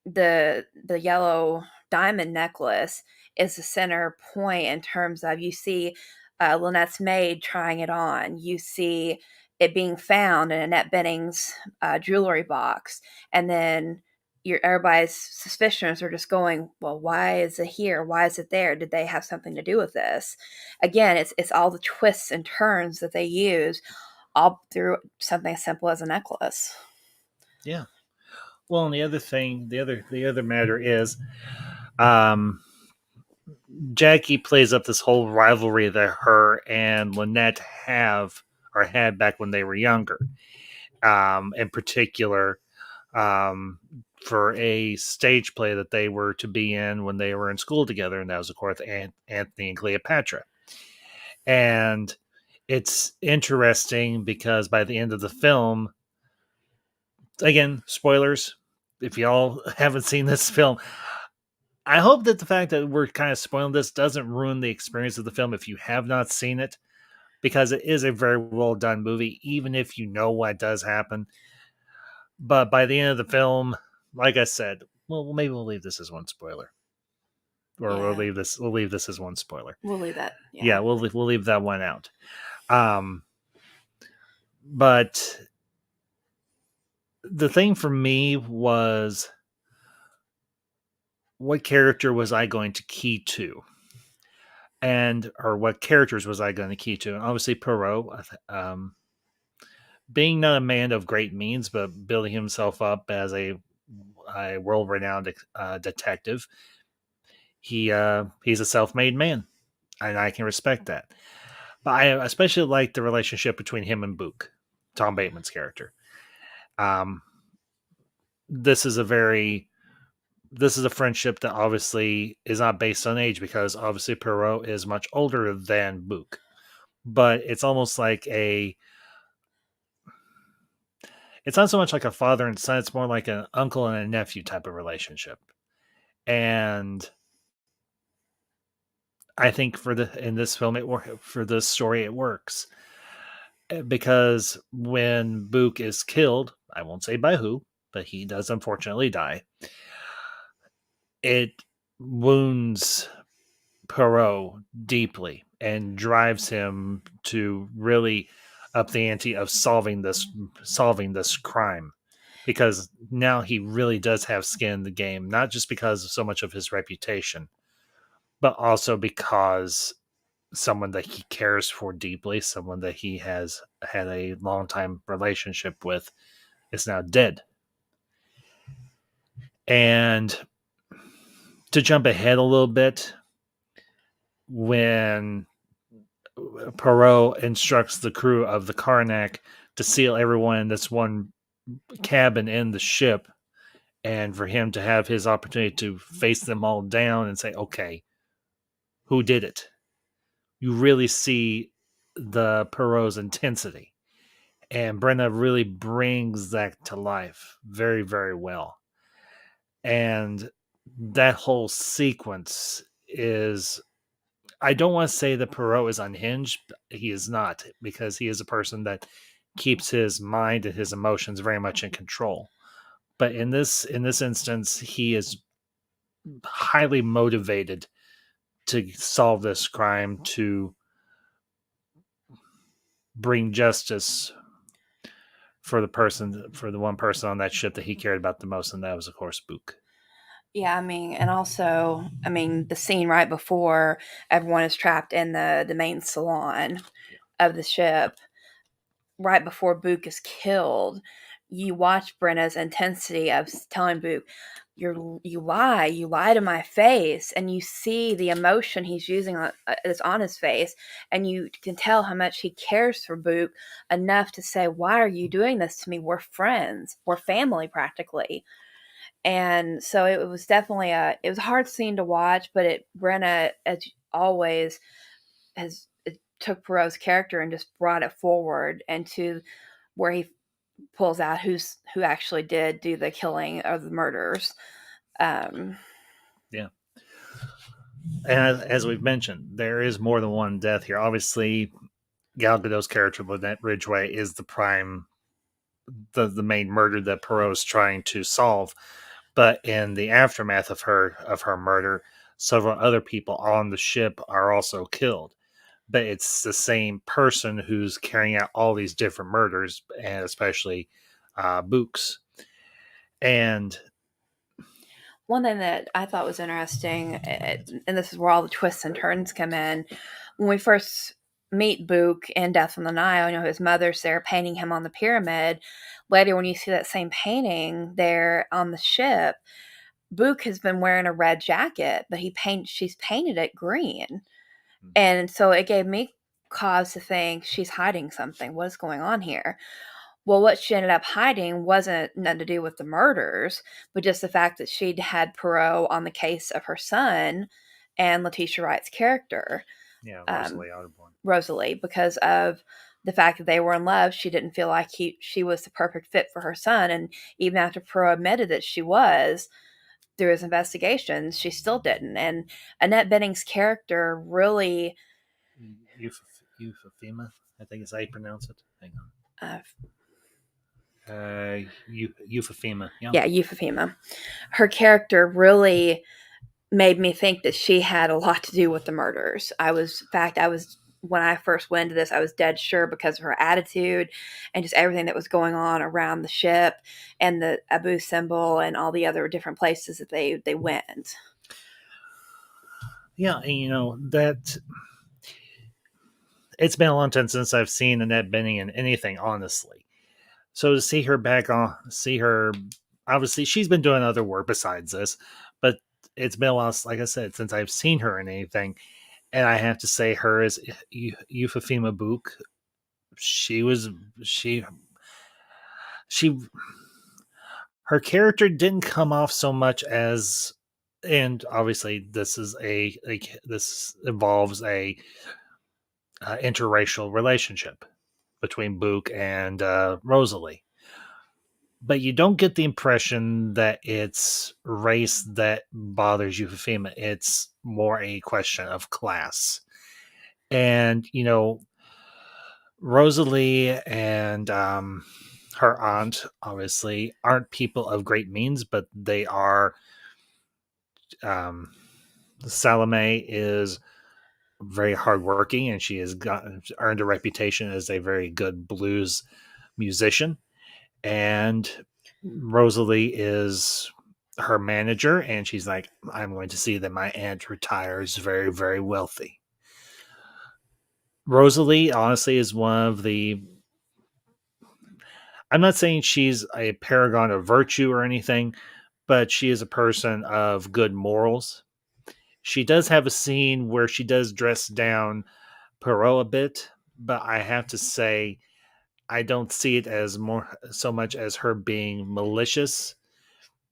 the yellow diamond necklace is the center point in terms of you see Lynette's maid trying it on. You see it being found in Annette Benning's jewelry box, and then everybody's suspicions are just going, well, why is it here? Why is it there? Did they have something to do with this? Again, it's all the twists and turns that they use, all through something as simple as a necklace. Yeah. Well, and the other thing, the other matter is, um, Jackie plays up this whole rivalry that her and Lynette have or had back when they were younger. In particular, um, for a stage play that they were to be in when they were in school together, and that was, of course, Anthony and Cleopatra. And it's interesting because by the end of the film, again, spoilers, if y'all haven't seen this film, I hope that the fact that we're kind of spoiling this doesn't ruin the experience of the film if you have not seen it, because it is a very well done movie, even if you know what does happen. But by the end of the film, like I said, well, maybe we'll leave this as one spoiler, or Yeah. we'll leave this as one spoiler. We'll leave that. Yeah, Yeah. we'll leave that one out. Um, but the thing for me was, what character was I going to key to? And or what characters was I going to key to? And obviously Perot, being not a man of great means, but building himself up as a world-renowned detective, he's a self-made man, and I can respect that. But I especially like the relationship between him and Book, Tom Bateman's character. Um, this is a very this is a friendship that obviously is not based on age, because obviously Perot is much older than Book, but it's almost like it's not so much like a father and son, it's more like an uncle and a nephew type of relationship. And I think for the in this film for this story it works. Because when Book is killed, I won't say by who, but he does unfortunately die. It wounds Perot deeply and drives him to really up the ante of solving this crime, because now he really does have skin in the game, not just because of so much of his reputation, but also because someone that he cares for deeply, someone that he has had a long time relationship with, is now dead. And to jump ahead a little bit, when Perot instructs the crew of the Karnak to seal everyone in this one cabin in the ship, and for him to have his opportunity to face them all down and say, okay, who did it? You really see the Perot's intensity. And Brenna really brings that to life very, very well. And that whole sequence is, I don't want to say that Perot is unhinged. He is not, because he is a person that keeps his mind and his emotions very much in control. But in this instance, he is highly motivated to solve this crime, to bring justice for the one person on that ship that he cared about the most, and that was, of course, Book. Yeah, I mean, and also, I mean, the scene right before everyone is trapped in the main salon of the ship, right before Book is killed, you watch Brenna's intensity of telling Book, you lie to my face," and you see the emotion he's using is on his face, and you can tell how much he cares for Book enough to say, "Why are you doing this to me? We're friends, we're family practically." And so it was definitely it was a hard scene to watch, but Brenna, as always, has it took Perot's character and just brought it forward and to where he pulls out who actually did do the killing or the murders. Um, Yeah. And as we've mentioned, there is more than one death here. Obviously, Gal Gadot's character, Lynette Ridgway, is the main murder that Perot is trying to solve. But in the aftermath of her murder, several other people on the ship are also killed. But it's the same person who's carrying out all these different murders, and especially Book's. And One thing that I thought was interesting, and this is where all the twists and turns come in, when we first meet Book in Death on the Nile, his mother's there painting him on the pyramid. Later, when you see that same painting there on the ship, Book has been wearing a red jacket, but she's painted it green. And so it gave me cause to think she's hiding something. What is going on here? Well, what she ended up hiding wasn't nothing to do with the murders, but just the fact that she'd had Poirot on the case of her son and Letitia Wright's character, Yeah, um, Rosalie Otterborn. Rosalie, because of the fact that they were in love. She didn't feel like she was the perfect fit for her son, and even after Poirot admitted that she was through his investigations, she still didn't. And Annette Bening's character really, Euphema, I think is how you pronounce it. Hang uh, on. Euphema, yeah. yeah, Euphema. Her character really made me think that she had a lot to do with the murders. In fact, I was when I first went into this, I was dead sure because of her attitude and just everything that was going on around the ship and the Abu symbol and all the other different places that they went. Yeah, and that it's been a long time since I've seen Annette Bening in anything, honestly. So to see her back on, see her, obviously she's been doing other work besides this, but it's been a while, like I said, since I've seen her in anything. And I have to say, her as Euphemia Book, she was she her character didn't come off so much as, and obviously this is this involves a interracial relationship between Book and Rosalie, but you don't get the impression that it's race that bothers Euphemia. It's more a question of class. And Rosalie and her aunt obviously aren't people of great means, but they are. Um, Salome is very hardworking, and she has earned a reputation as a very good blues musician. And Rosalie is her manager, and she's like, I'm going to see that my aunt retires very, very wealthy. Rosalie, honestly, is one of the. I'm not saying she's a paragon of virtue or anything, but she is a person of good morals. She does have a scene where she does dress down Perot a bit, but I have to say, I don't see it as more so much as her being malicious.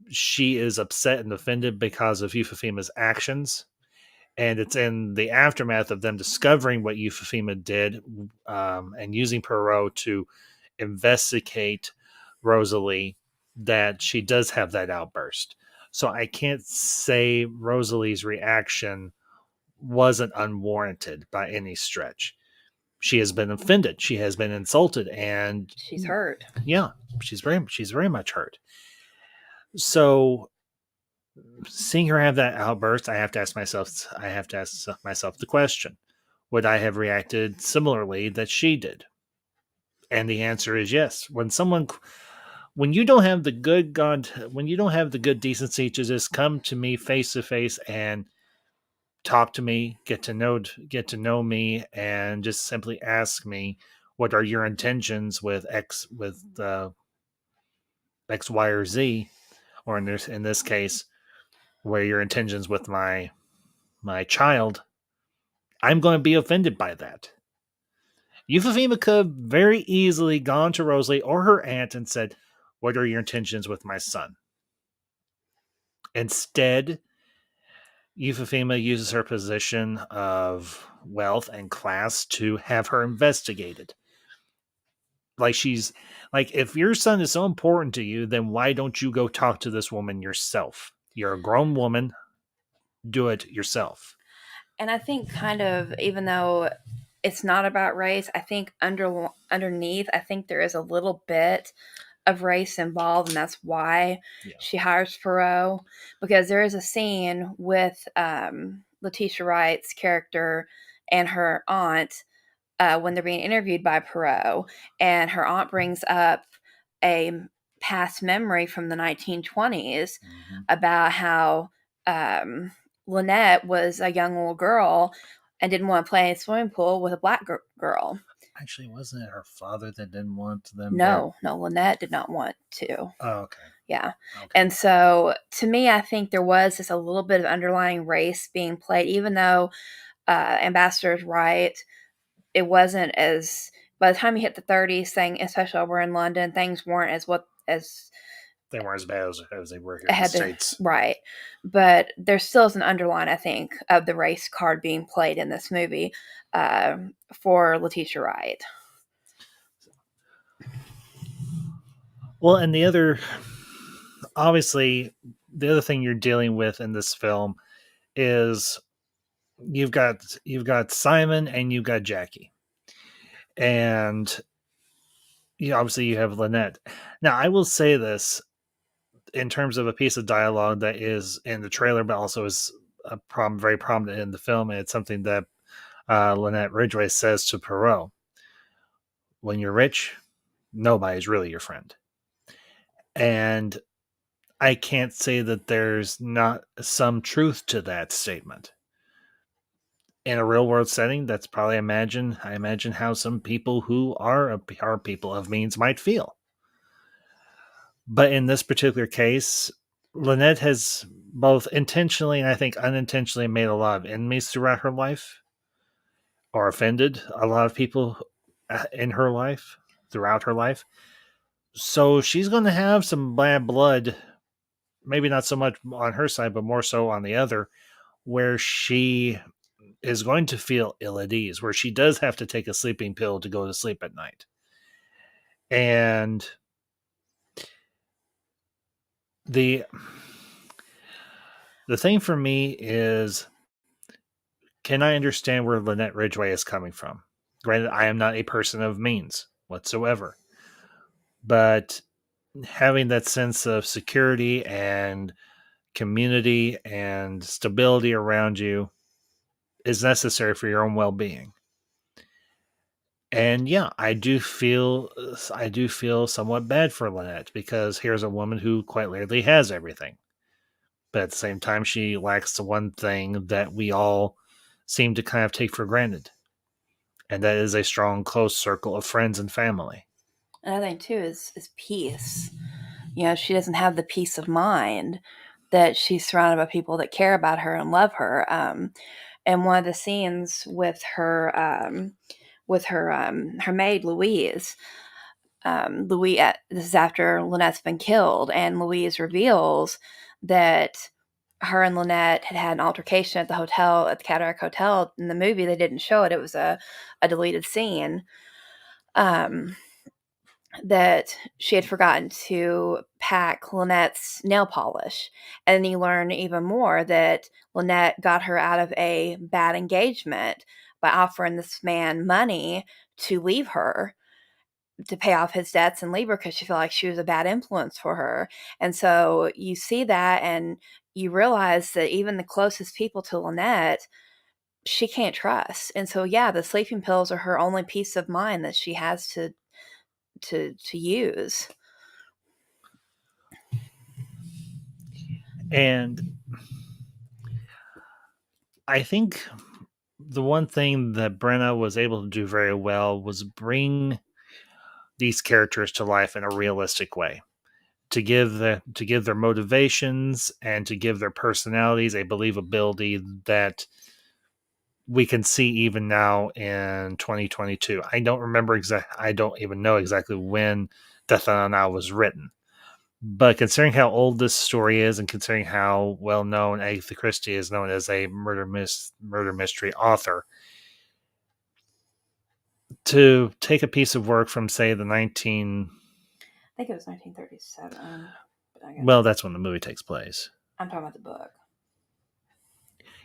She is upset and offended because of Euphemia's actions. And it's in the aftermath of them discovering what Euphemia did, and using Perot to investigate Rosalie, that she does have that outburst. So I can't say Rosalie's reaction wasn't unwarranted by any stretch. She has been offended. She has been insulted, and She's hurt. yeah, she's very much hurt. So seeing her have that outburst, I have to ask myself the question: would I have reacted similarly that she did? And the answer is yes. When you don't have the good God, when you don't have the good decency to just come to me face to face and talk to me, get to know me, and just simply ask me, what are your intentions with X, Y, or Z, or in this case, what are your intentions with my child? I'm going to be offended by that. Euphemia could have very easily gone to Rosalie or her aunt and said, what are your intentions with my son? Instead, Euphemia uses her position of wealth and class to have her investigated. Like, she's like, if your son is so important to you, then why don't you go talk to this woman yourself? You're a grown woman, do it yourself. And I think kind of even though it's not about race, I think underneath, I think there is a little bit of race involved, and that's why Yeah. she hires Perot, because there is a scene with Letitia Wright's character and her aunt when they're being interviewed by Perot, and her aunt brings up a past memory from the 1920s about how Lynette was a young little girl and didn't want to play in a swimming pool with a black girl. Actually, wasn't it her father that didn't want them there? No, Lynette did not want to. Oh, okay. Yeah. Okay. And so to me, I think there was just a little bit of underlying race being played, even though Ambassador Wright it wasn't as, by the time you hit the 30s, thing, especially over in London, things weren't as what as They weren't as bad as they were here in the had to States. right. But there still is an underline, I think, of the race card being played in this movie uh, for Letitia Wright. Well, and obviously, the other thing you're dealing with in this film is you've got Simon and you've got Jackie, and obviously you have Lynette. Now, I will say this in terms of a piece of dialogue that is in the trailer, but also is very prominent in the film, and it's something that Lynette Ridgway says to Perot: "When you're rich, nobody's really your friend." And I can't say that there's not some truth to that statement. In a real world setting, that's probably I imagine how some people who are people of means might feel. But in this particular case, Lynette has both intentionally and I think unintentionally made a lot of enemies throughout her life, or offended a lot of people in her life, throughout her life. So she's going to have some bad blood, maybe not so much on her side, but more so on the other, where she is going to feel ill at ease, where she does have to take a sleeping pill to go to sleep at night. And the the thing for me is, can I understand where Lynette Ridgway is coming from? Granted, I am not a person of means whatsoever, but having that sense of security and community and stability around you is necessary for your own well-being. And yeah, I do feel somewhat bad for Lynette, because here's a woman who quite literally has everything. But at the same time, she lacks the one thing that we all seem to kind of take for granted, and that is a strong, close circle of friends and family. Another thing too is peace. She doesn't have the peace of mind that she's surrounded by people that care about her and love her. And one of the scenes with her maid Louise. Louise, this is after Lynette's been killed, and Louise reveals that her and Lynette had had an altercation at the hotel, at the Cataract Hotel. In the movie, they didn't show it; it was a deleted scene. Um, that she had forgotten to pack Lynette's nail polish. And then you learn even more that Lynette got her out of a bad engagement by offering this man money to leave her, to pay off his debts and leave her, because she felt like she was a bad influence for her. And so you see that, and you realize that even the closest people to Lynette, she can't trust. And so, yeah, the sleeping pills are her only peace of mind that she has to use. And I think the one thing that Brenna was able to do very well was bring these characters to life in a realistic way, to give their motivations and to give their personalities a believability that we can see even now in 2022. I don't even know exactly when Death on the Nile was written. But considering how old this story is, and considering how well known Agatha Christie is known as a murder mystery author, to take a piece of work from, say, the 19 I think it was 1937. But well, that's when the movie takes place. I'm talking about the book.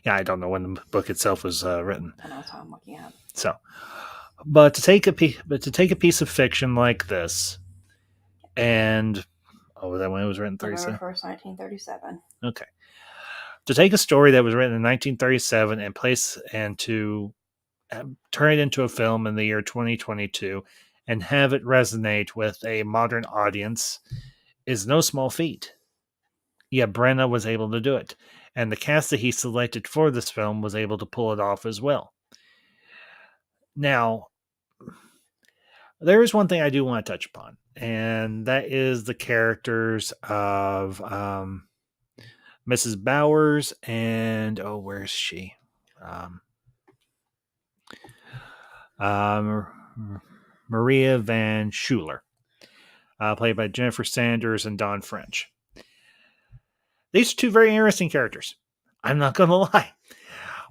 Yeah, I don't know when the book itself was written. I know that's what I'm looking at. So, but to take a piece of fiction like this, and was that when it was written? November 37. 1st, 1937. Okay, to take a story that was written in 1937 and to turn it into a film in the year 2022 and have it resonate with a modern audience is no small feat. Yet Brenna was able to do it, and the cast that he selected for this film was able to pull it off as well. Now, there is one thing I do want to touch upon, and that is the characters of Mrs. Bowers and where's she? Maria Van Schuler, played by Jennifer Sanders and Dawn French. These are two very interesting characters. I'm not going to lie.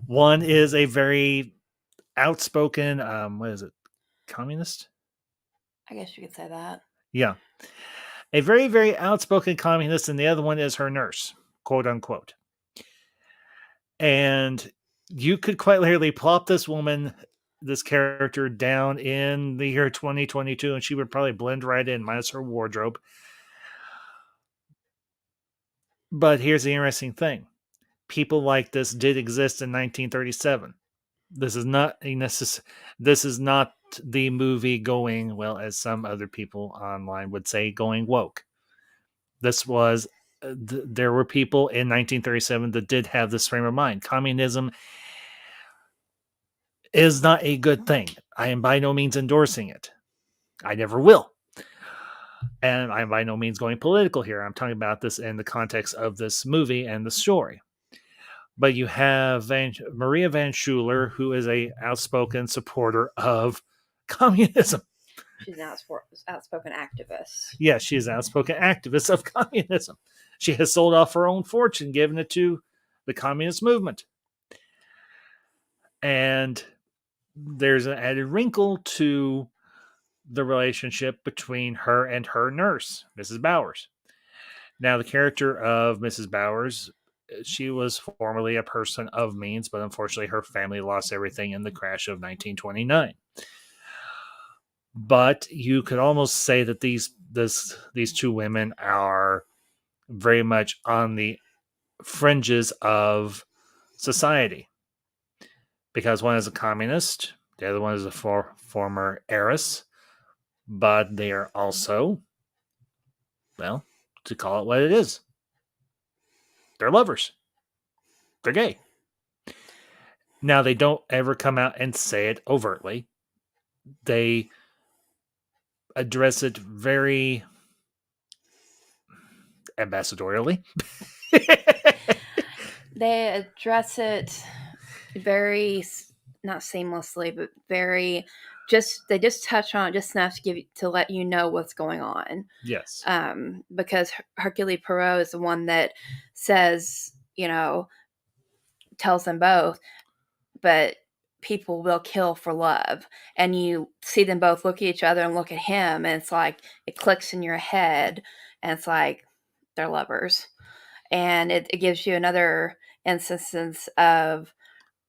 One is a very outspoken, what is it, communist? I guess you could say that. Yeah. A very, very outspoken communist, and the other one is her nurse, quote unquote. And you could quite literally plop this woman, this character, down in the year 2022, and she would probably blend right in, minus her wardrobe. But here's the interesting thing. People like this did exist in 1937. This is not this is not the movie going, well, as some other people online would say, going woke. This was there were people in 1937 that did have this frame of mind. Communism is not a good thing. I am by no means endorsing it. I never will. And I'm by no means going political here. I'm talking about this in the context of this movie and the story. But you have Maria Van Schuler, who is a outspoken supporter of communism. She's an outspoken activist. Yes, she is an outspoken activist of communism. She has sold off her own fortune, given it to the communist movement. And there's an added wrinkle to the relationship between her and her nurse, Mrs. Bowers. Now, the character of Mrs. Bowers, she was formerly a person of means, but unfortunately her family lost everything in the crash of 1929. But you could almost say that these two women are very much on the fringes of society, because one is a communist, the other one is a former heiress, but they are also, well, to call it what it is, they're lovers. They're gay. Now, they don't ever come out and say it overtly. They address it very ambassadorially. They address it very, not seamlessly, but very they just touch on it just enough to let you know what's going on. Yes. Because Hercule Poirot is the one that says, tells them both, but people will kill for love. And you see them both look at each other and look at him, and it's like it clicks in your head, and it's like they're lovers. And it gives you another instance of,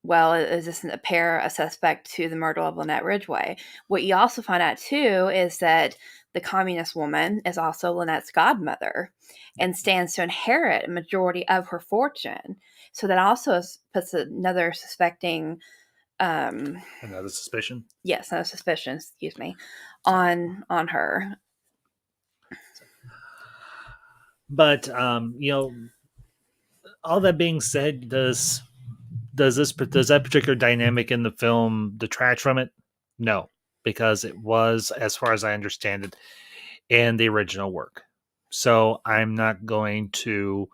well, is this a pair, a suspect to the murder of Lynette Ridgway? What you also find out, too, is that the communist woman is also Lynette's godmother and stands to inherit a majority of her fortune. So that also puts another suspecting... another suspicion? Yes, another suspicion, excuse me, on her. But, all that being said, does that particular dynamic in the film detract from it? No, because it was, as far as I understand it, in the original work. So I'm not going to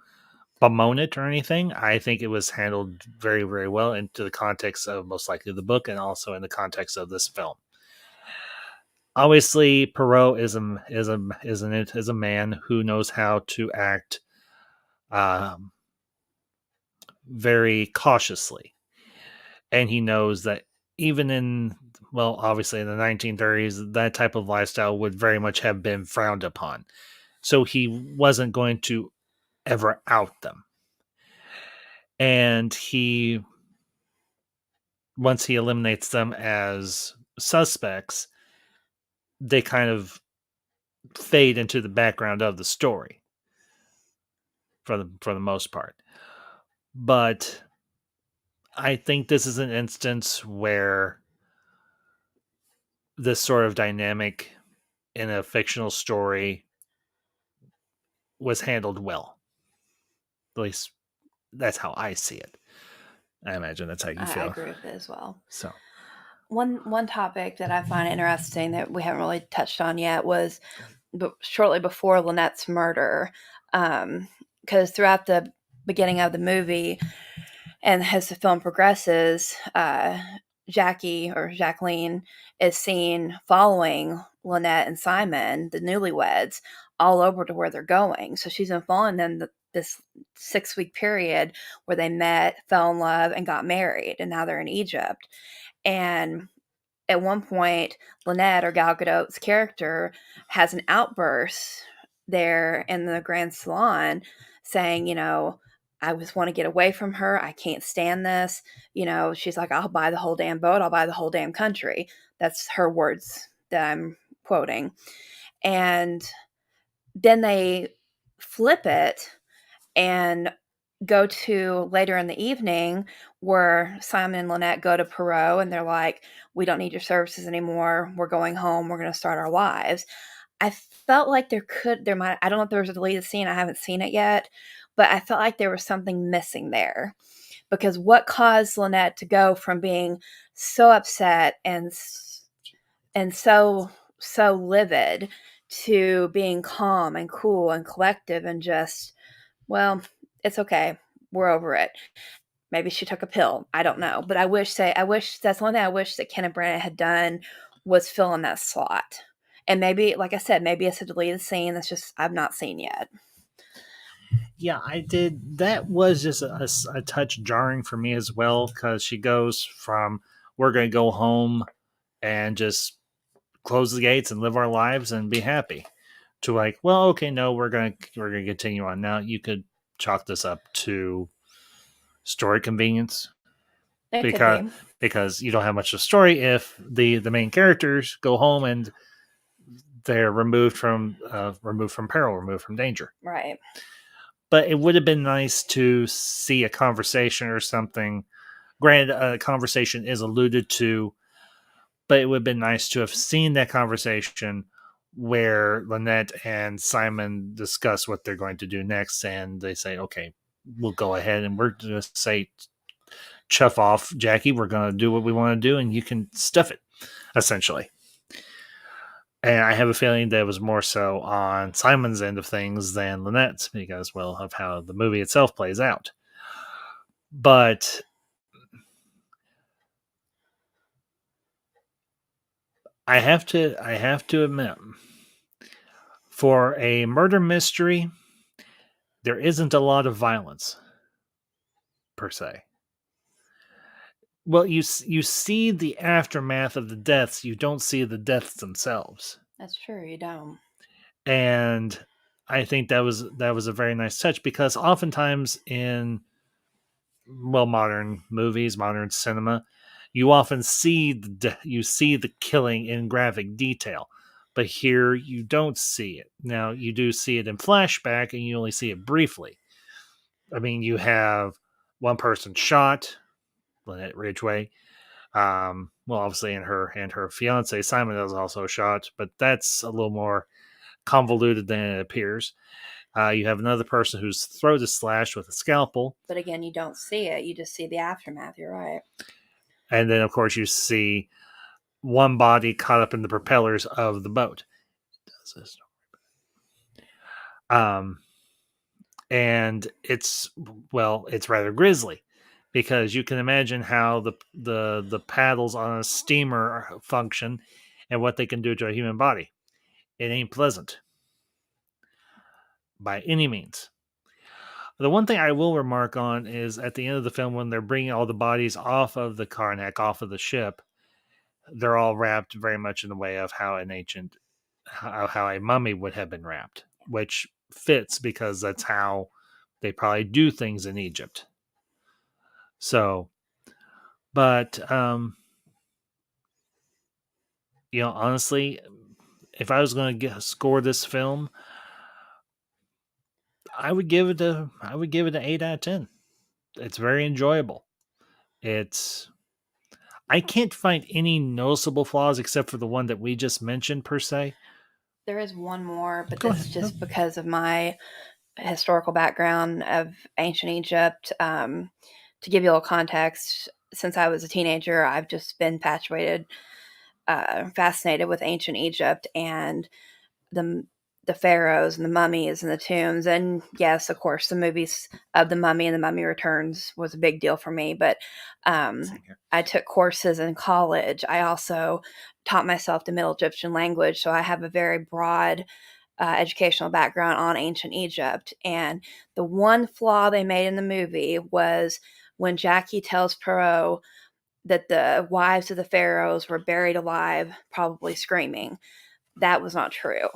bemoan it or anything. I think it was handled very, very well into the context of most likely the book, and also in the context of this film. Obviously, Poirot is a man who knows how to act very cautiously. And he knows that even in, well, obviously in the 1930s, that type of lifestyle would very much have been frowned upon. So he wasn't going to ever out them. And once he eliminates them as suspects, they kind of fade into the background of the story for the most part. But I think this is an instance where this sort of dynamic in a fictional story was handled well. At least that's how I see it. I imagine that's how you feel. I agree with it as well. So one topic that I find interesting that we haven't really touched on yet was shortly before Lynette's murder, because throughout the beginning of the movie and as the film progresses, Jackie or Jacqueline is seen following Lynette and Simon, the newlyweds, all over to where they're going. So she's been following them this 6-week period where they met, fell in love, and got married, and now they're in Egypt. And at one point, Lynette or Gal Gadot's character has an outburst there in the Grand Salon saying, I just want to get away from her. I can't stand this. She's like, I'll buy the whole damn boat. I'll buy the whole damn country. That's her words that I'm quoting. And then they flip it and go to later in the evening where Simon and Lynette go to Perot and they're like, we don't need your services anymore. We're going home. We're going to start our lives. I felt like I don't know if there was a deleted scene. I haven't seen it yet, but I felt like there was something missing there because what caused Lynette to go from being so upset and so livid to being calm and cool and collective and just, well, it's okay. We're over it. Maybe she took a pill. I don't know. But I wish that's one thing I wish that Kenneth Branagh had done was fill in that slot. And maybe, like I said, maybe it's a deleted scene that's just I've not seen yet. Yeah, I did. That was just a touch jarring for me as well because she goes from we're going to go home and just close the gates and live our lives and be happy to like, well, okay, no, we're gonna continue on. Now you could chalk this up to story convenience It could because be. because you don't have much of a story if the main characters go home and they're removed from peril, removed from danger. Right. But it would have been nice to see a conversation or something. Granted, a conversation is alluded to, but it would have been nice to have seen that conversation where Lynette and Simon discuss what they're going to do next, and they say, "Okay, we'll go ahead and we're going to say, chuff off, Jackie. We're going to do what we want to do, and you can stuff it." Essentially, and I have a feeling that it was more so on Simon's end of things than Lynette's because, well, of how the movie itself plays out. But I have to admit, for a murder mystery, there isn't a lot of violence per se. Well, you see the aftermath of the deaths, you don't see the deaths themselves, That's true. You don't. and I think that was a very nice touch because oftentimes in modern movies, modern cinema, you often see you see the killing in graphic detail, but here you don't see it. Now you do see it in flashback, and you only see it briefly. I mean, you have one person shot, Lynette Ridgway. Well, obviously, and her fiance Simon is also shot, but that's a little more convoluted than it appears. You have another person whose throat is slashed with a scalpel, But again, you don't see it. You just see the aftermath. You're right. and then of course you see one body caught up in the propellers of the boat. Um, and it's rather grisly because you can imagine how the paddles on a steamer function and what they can do to a human body. It ain't pleasant by any means. The one thing I will remark on is at the end of the film when they're bringing all the bodies off of the Karnak, off of the ship, they're all wrapped very much in the way of how how a mummy would have been wrapped, which fits because that's how they probably do things in Egypt. So, but honestly, if I was going to score this film, I would give it an 8 out of 10. It's very enjoyable. It's I can't find any noticeable flaws except for the one that we just mentioned per se. There is one more, but Go this is ahead. No. just because of my historical background of ancient Egypt. To give you a little context, since I was a teenager, I've just been fascinated with ancient Egypt and the the pharaohs and the mummies and the tombs. And yes, of course, the movies of the Mummy and the Mummy Returns was a big deal for me. But I took courses in college. I also taught myself the Middle Egyptian language, so I have a very broad educational background on ancient Egypt. And the one flaw they made in the movie was when Jackie tells Perot that the wives of the pharaohs were buried alive, probably screaming. That was not true.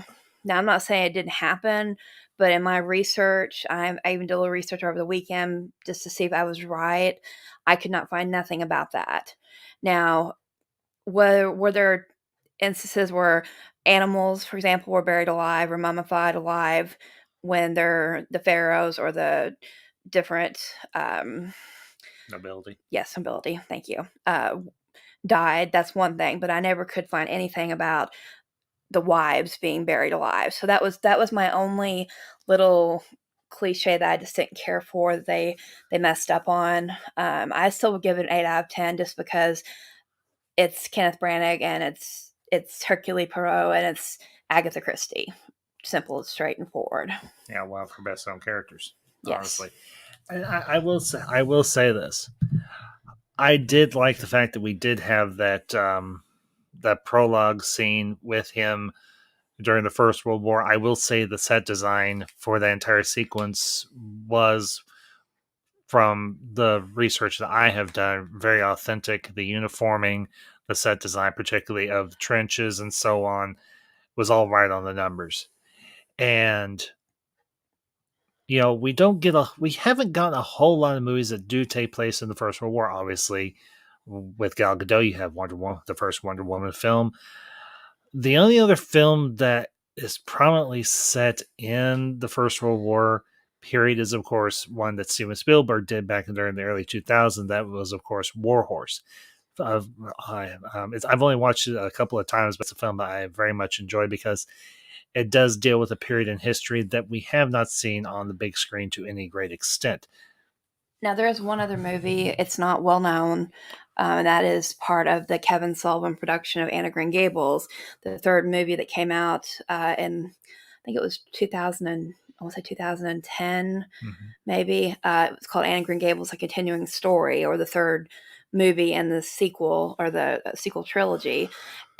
Now, I'm not saying it didn't happen, but in my research, I even did a little research over the weekend just to see if I was right. I could not find nothing about that. Now, were there instances where animals, for example, were buried alive or mummified alive when they're the pharaohs or the different Nobility. yes, nobility, thank you, died? That's one thing, but I never could find anything about the wives being buried alive. So that was my only little cliche that I just didn't care for, that they messed up on. I still would give it an 8 out of 10 just because it's Kenneth Branagh and it's Hercule Poirot and it's Agatha Christie. Simple, straight, and forward. Yeah, one of her best known characters, Yes. honestly. And I will say this. I did like the fact that we did have that prologue scene with him during the First World War. I will say the set design for that entire sequence was, from the research that I have done, very authentic. The uniforming, the set design, particularly of the trenches and so on, was all right on the numbers. And we haven't gotten a whole lot of movies that do take place in the First World War. Obviously, with Gal Gadot, you have Wonder Woman, the first Wonder Woman film. The only other film that is prominently set in the First World War period is, of course, one that Steven Spielberg did back during the early 2000s. That was, of course, War Horse. I've only watched it a couple of times, but it's a film that I very much enjoy because it does deal with a period in history that we have not seen on the big screen to any great extent. Now, there is one other movie. It's not well known. And that is part of the Kevin Sullivan production of Anne of Green Gables, the third movie that came out in, I think it was 2000. I want to say 2010, maybe. It was called Anne of Green Gables: A Continuing Story, or the third movie in the sequel, or the sequel trilogy,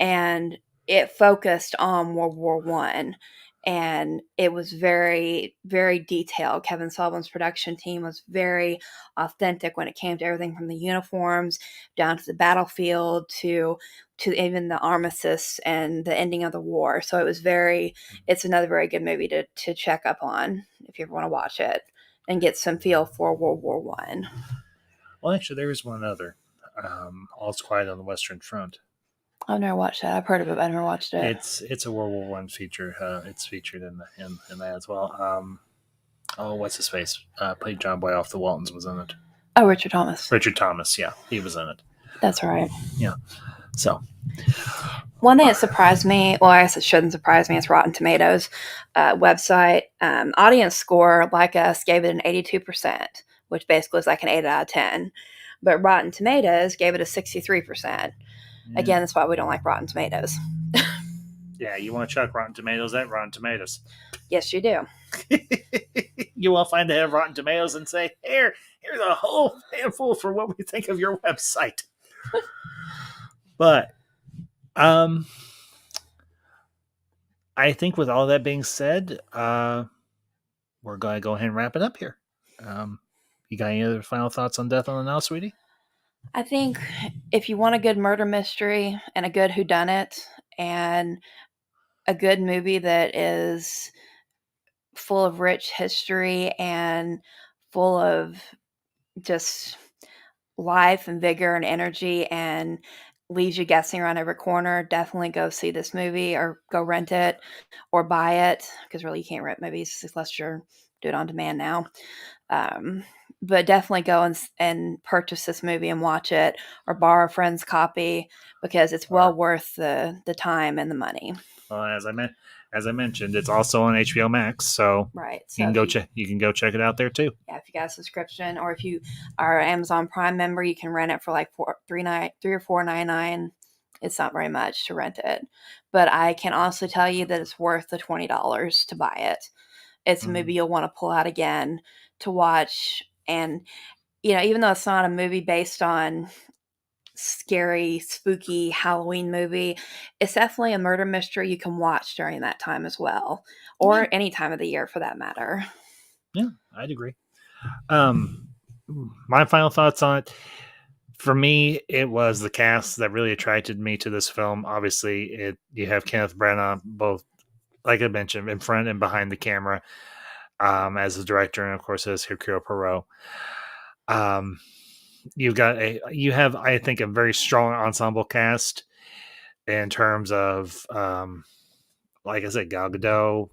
and it focused on World War One. And it was very, very detailed. Kevin Sullivan's production team was very authentic when it came to everything from the uniforms down to the battlefield to even the armistice and the ending of the war. So it's another very good movie to check up on if you ever want to watch it and get some feel for World War One. Well, actually, there is one other. All's Quiet on the Western Front. I've never watched that. I've heard of it, but I've never watched it. It's a World War One feature. It's featured in that as well. What's his face? Played John Boy off the Waltons, was in it. Oh, Richard Thomas. Richard Thomas, yeah, he was in it. That's right. Yeah. So one thing that surprised me, well, I guess it shouldn't surprise me, it's Rotten Tomatoes website. Audience score, like us, gave it an 82%, which basically is like an 8 out of 10. But Rotten Tomatoes gave it a 63%. Again, that's why we don't like Rotten Tomatoes. Yeah, you want to chuck Rotten Tomatoes at Rotten Tomatoes. Yes, you do. You will find they have Rotten Tomatoes and say, here's a whole handful for what we think of your website. But I think with all that being said, we're going to go ahead and wrap it up here. You got any other final thoughts on Death on the Nile, sweetie? I think if you want a good murder mystery and a good whodunit and a good movie that is full of rich history and full of just life and vigor and energy and leaves you guessing around every corner, definitely go see this movie or go rent it or buy it, because really you can't rent movies unless you're do it on demand now. But definitely go and purchase this movie and watch it, or borrow a friend's copy, because it's well worth the time and the money. Well, as I mentioned, it's also on HBO Max, so right. So you can go check it out there too. Yeah, if you got a subscription, or if you are an Amazon Prime member, you can rent it for like $3 or $4.99 it's not very much to rent it. But I can honestly tell you that it's worth the $20 to buy it. It's a movie Mhm. you'll want to pull out again to watch. And, you know, even though it's not a movie based on scary, spooky Halloween movie, it's definitely a murder mystery you can watch during that time as well, Yeah, or any time of the year for that matter. yeah, I'd agree. Um, my final thoughts on it. For me, it was the cast that really attracted me to this film. Obviously, it you have Kenneth Branagh both, like I mentioned, in front and behind the camera, as the director, and of course as Hercule Poirot. Um, you have, I think, a very strong ensemble cast in terms of, like I said, Gal Gadot,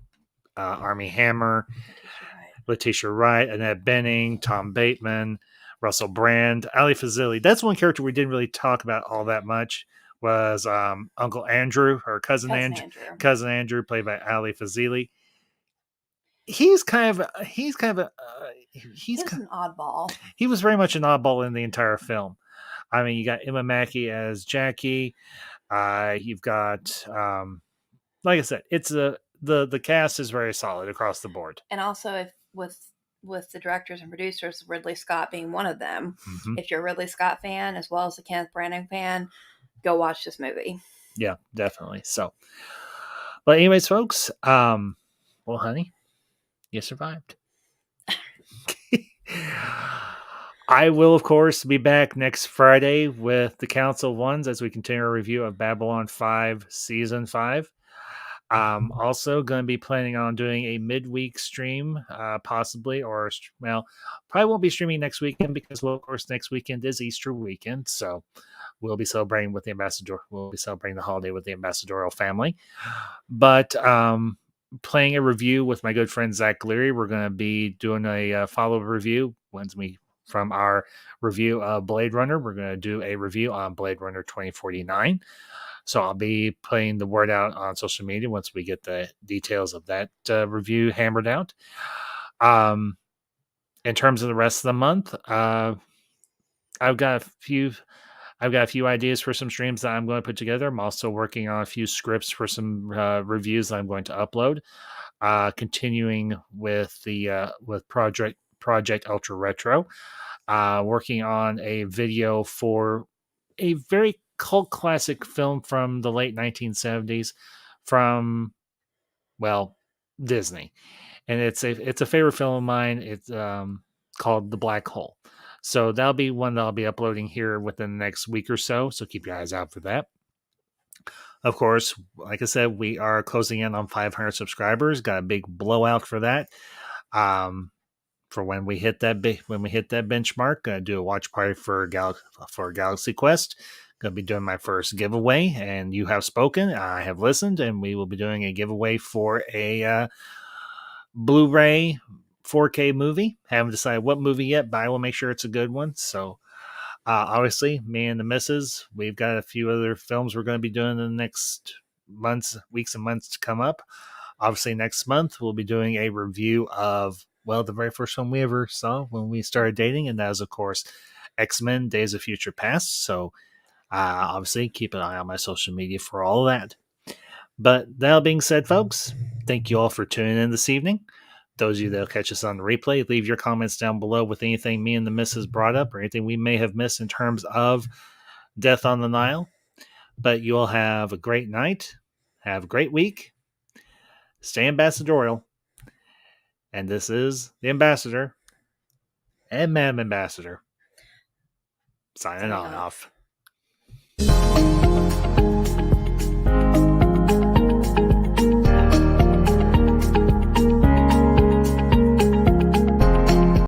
Armie Hammer, Letitia Wright. Letitia Wright, Annette Bening, Tom Bateman, Russell Brand, Ali Fazili. That's one character we didn't really talk about all that much. Was Uncle Andrew or Cousin Andrew. cousin Andrew, played by Ali Fazili. He's kind of a He was an oddball. he was very much an oddball in the entire film. I mean, you got Emma Mackey as Jackie. You've got, like I said, it's the cast is very solid across the board. And also, if with the directors and producers, Ridley Scott being one of them, Mm-hmm. if you're a Ridley Scott fan as well as a Kenneth Branagh fan, go watch this movie. Yeah, definitely. So, but anyways, folks, well, honey, you survived. I will, of course, be back next Friday with the Council Ones as we continue our review of Babylon 5 Season 5. Also, going to be planning on doing a midweek stream, possibly, or, well, probably won't be streaming next weekend because, well, of course, next weekend is Easter weekend. So we'll be celebrating with the ambassador. We'll be celebrating the holiday with the ambassadorial family. But playing a review with my good friend Zach Leary, we're going to be doing a follow-up review once we from our review of Blade Runner. We're going to do a review on Blade Runner 2049. So I'll be putting the word out on social media once we get the details of that review hammered out. Um, in terms of the rest of the month, I've got a few I've got a few ideas for some streams that I'm going to put together. I'm also working on a few scripts for some reviews that I'm going to upload. Continuing with the with Project Ultra Retro, working on a video for a very cult classic film from the late 1970s from, well, Disney, and it's a favorite film of mine. It's called The Black Hole. So that'll be one that I'll be uploading here within the next week or so. So keep your eyes out for that. Of course, like I said, we are closing in on 500 subscribers. Got a big blowout for that. For when we hit that benchmark, gonna do a watch party for Galaxy Quest. Gonna be doing my first giveaway, and you have spoken. I have listened, and we will be doing a giveaway for a Blu-ray 4K movie. Haven't decided what movie yet, but I will make sure it's a good one. So, obviously, me and the missus, we've got a few other films we're going to be doing in the next weeks and months to come up. Obviously, next month we'll be doing a review of, well, the very first film we ever saw when we started dating, and that is, of course, X-Men: Days of Future Past. So, obviously, keep an eye on my social media for all of that. But that being said, folks, thank you all for tuning in this evening. Those of you that'll catch us on the replay, leave your comments down below with anything me and the missus brought up or anything we may have missed in terms of Death on the Nile. But you all have a great night. Have a great week. Stay ambassadorial. And this is the ambassador and Madam Ambassador signing Signing on off. off.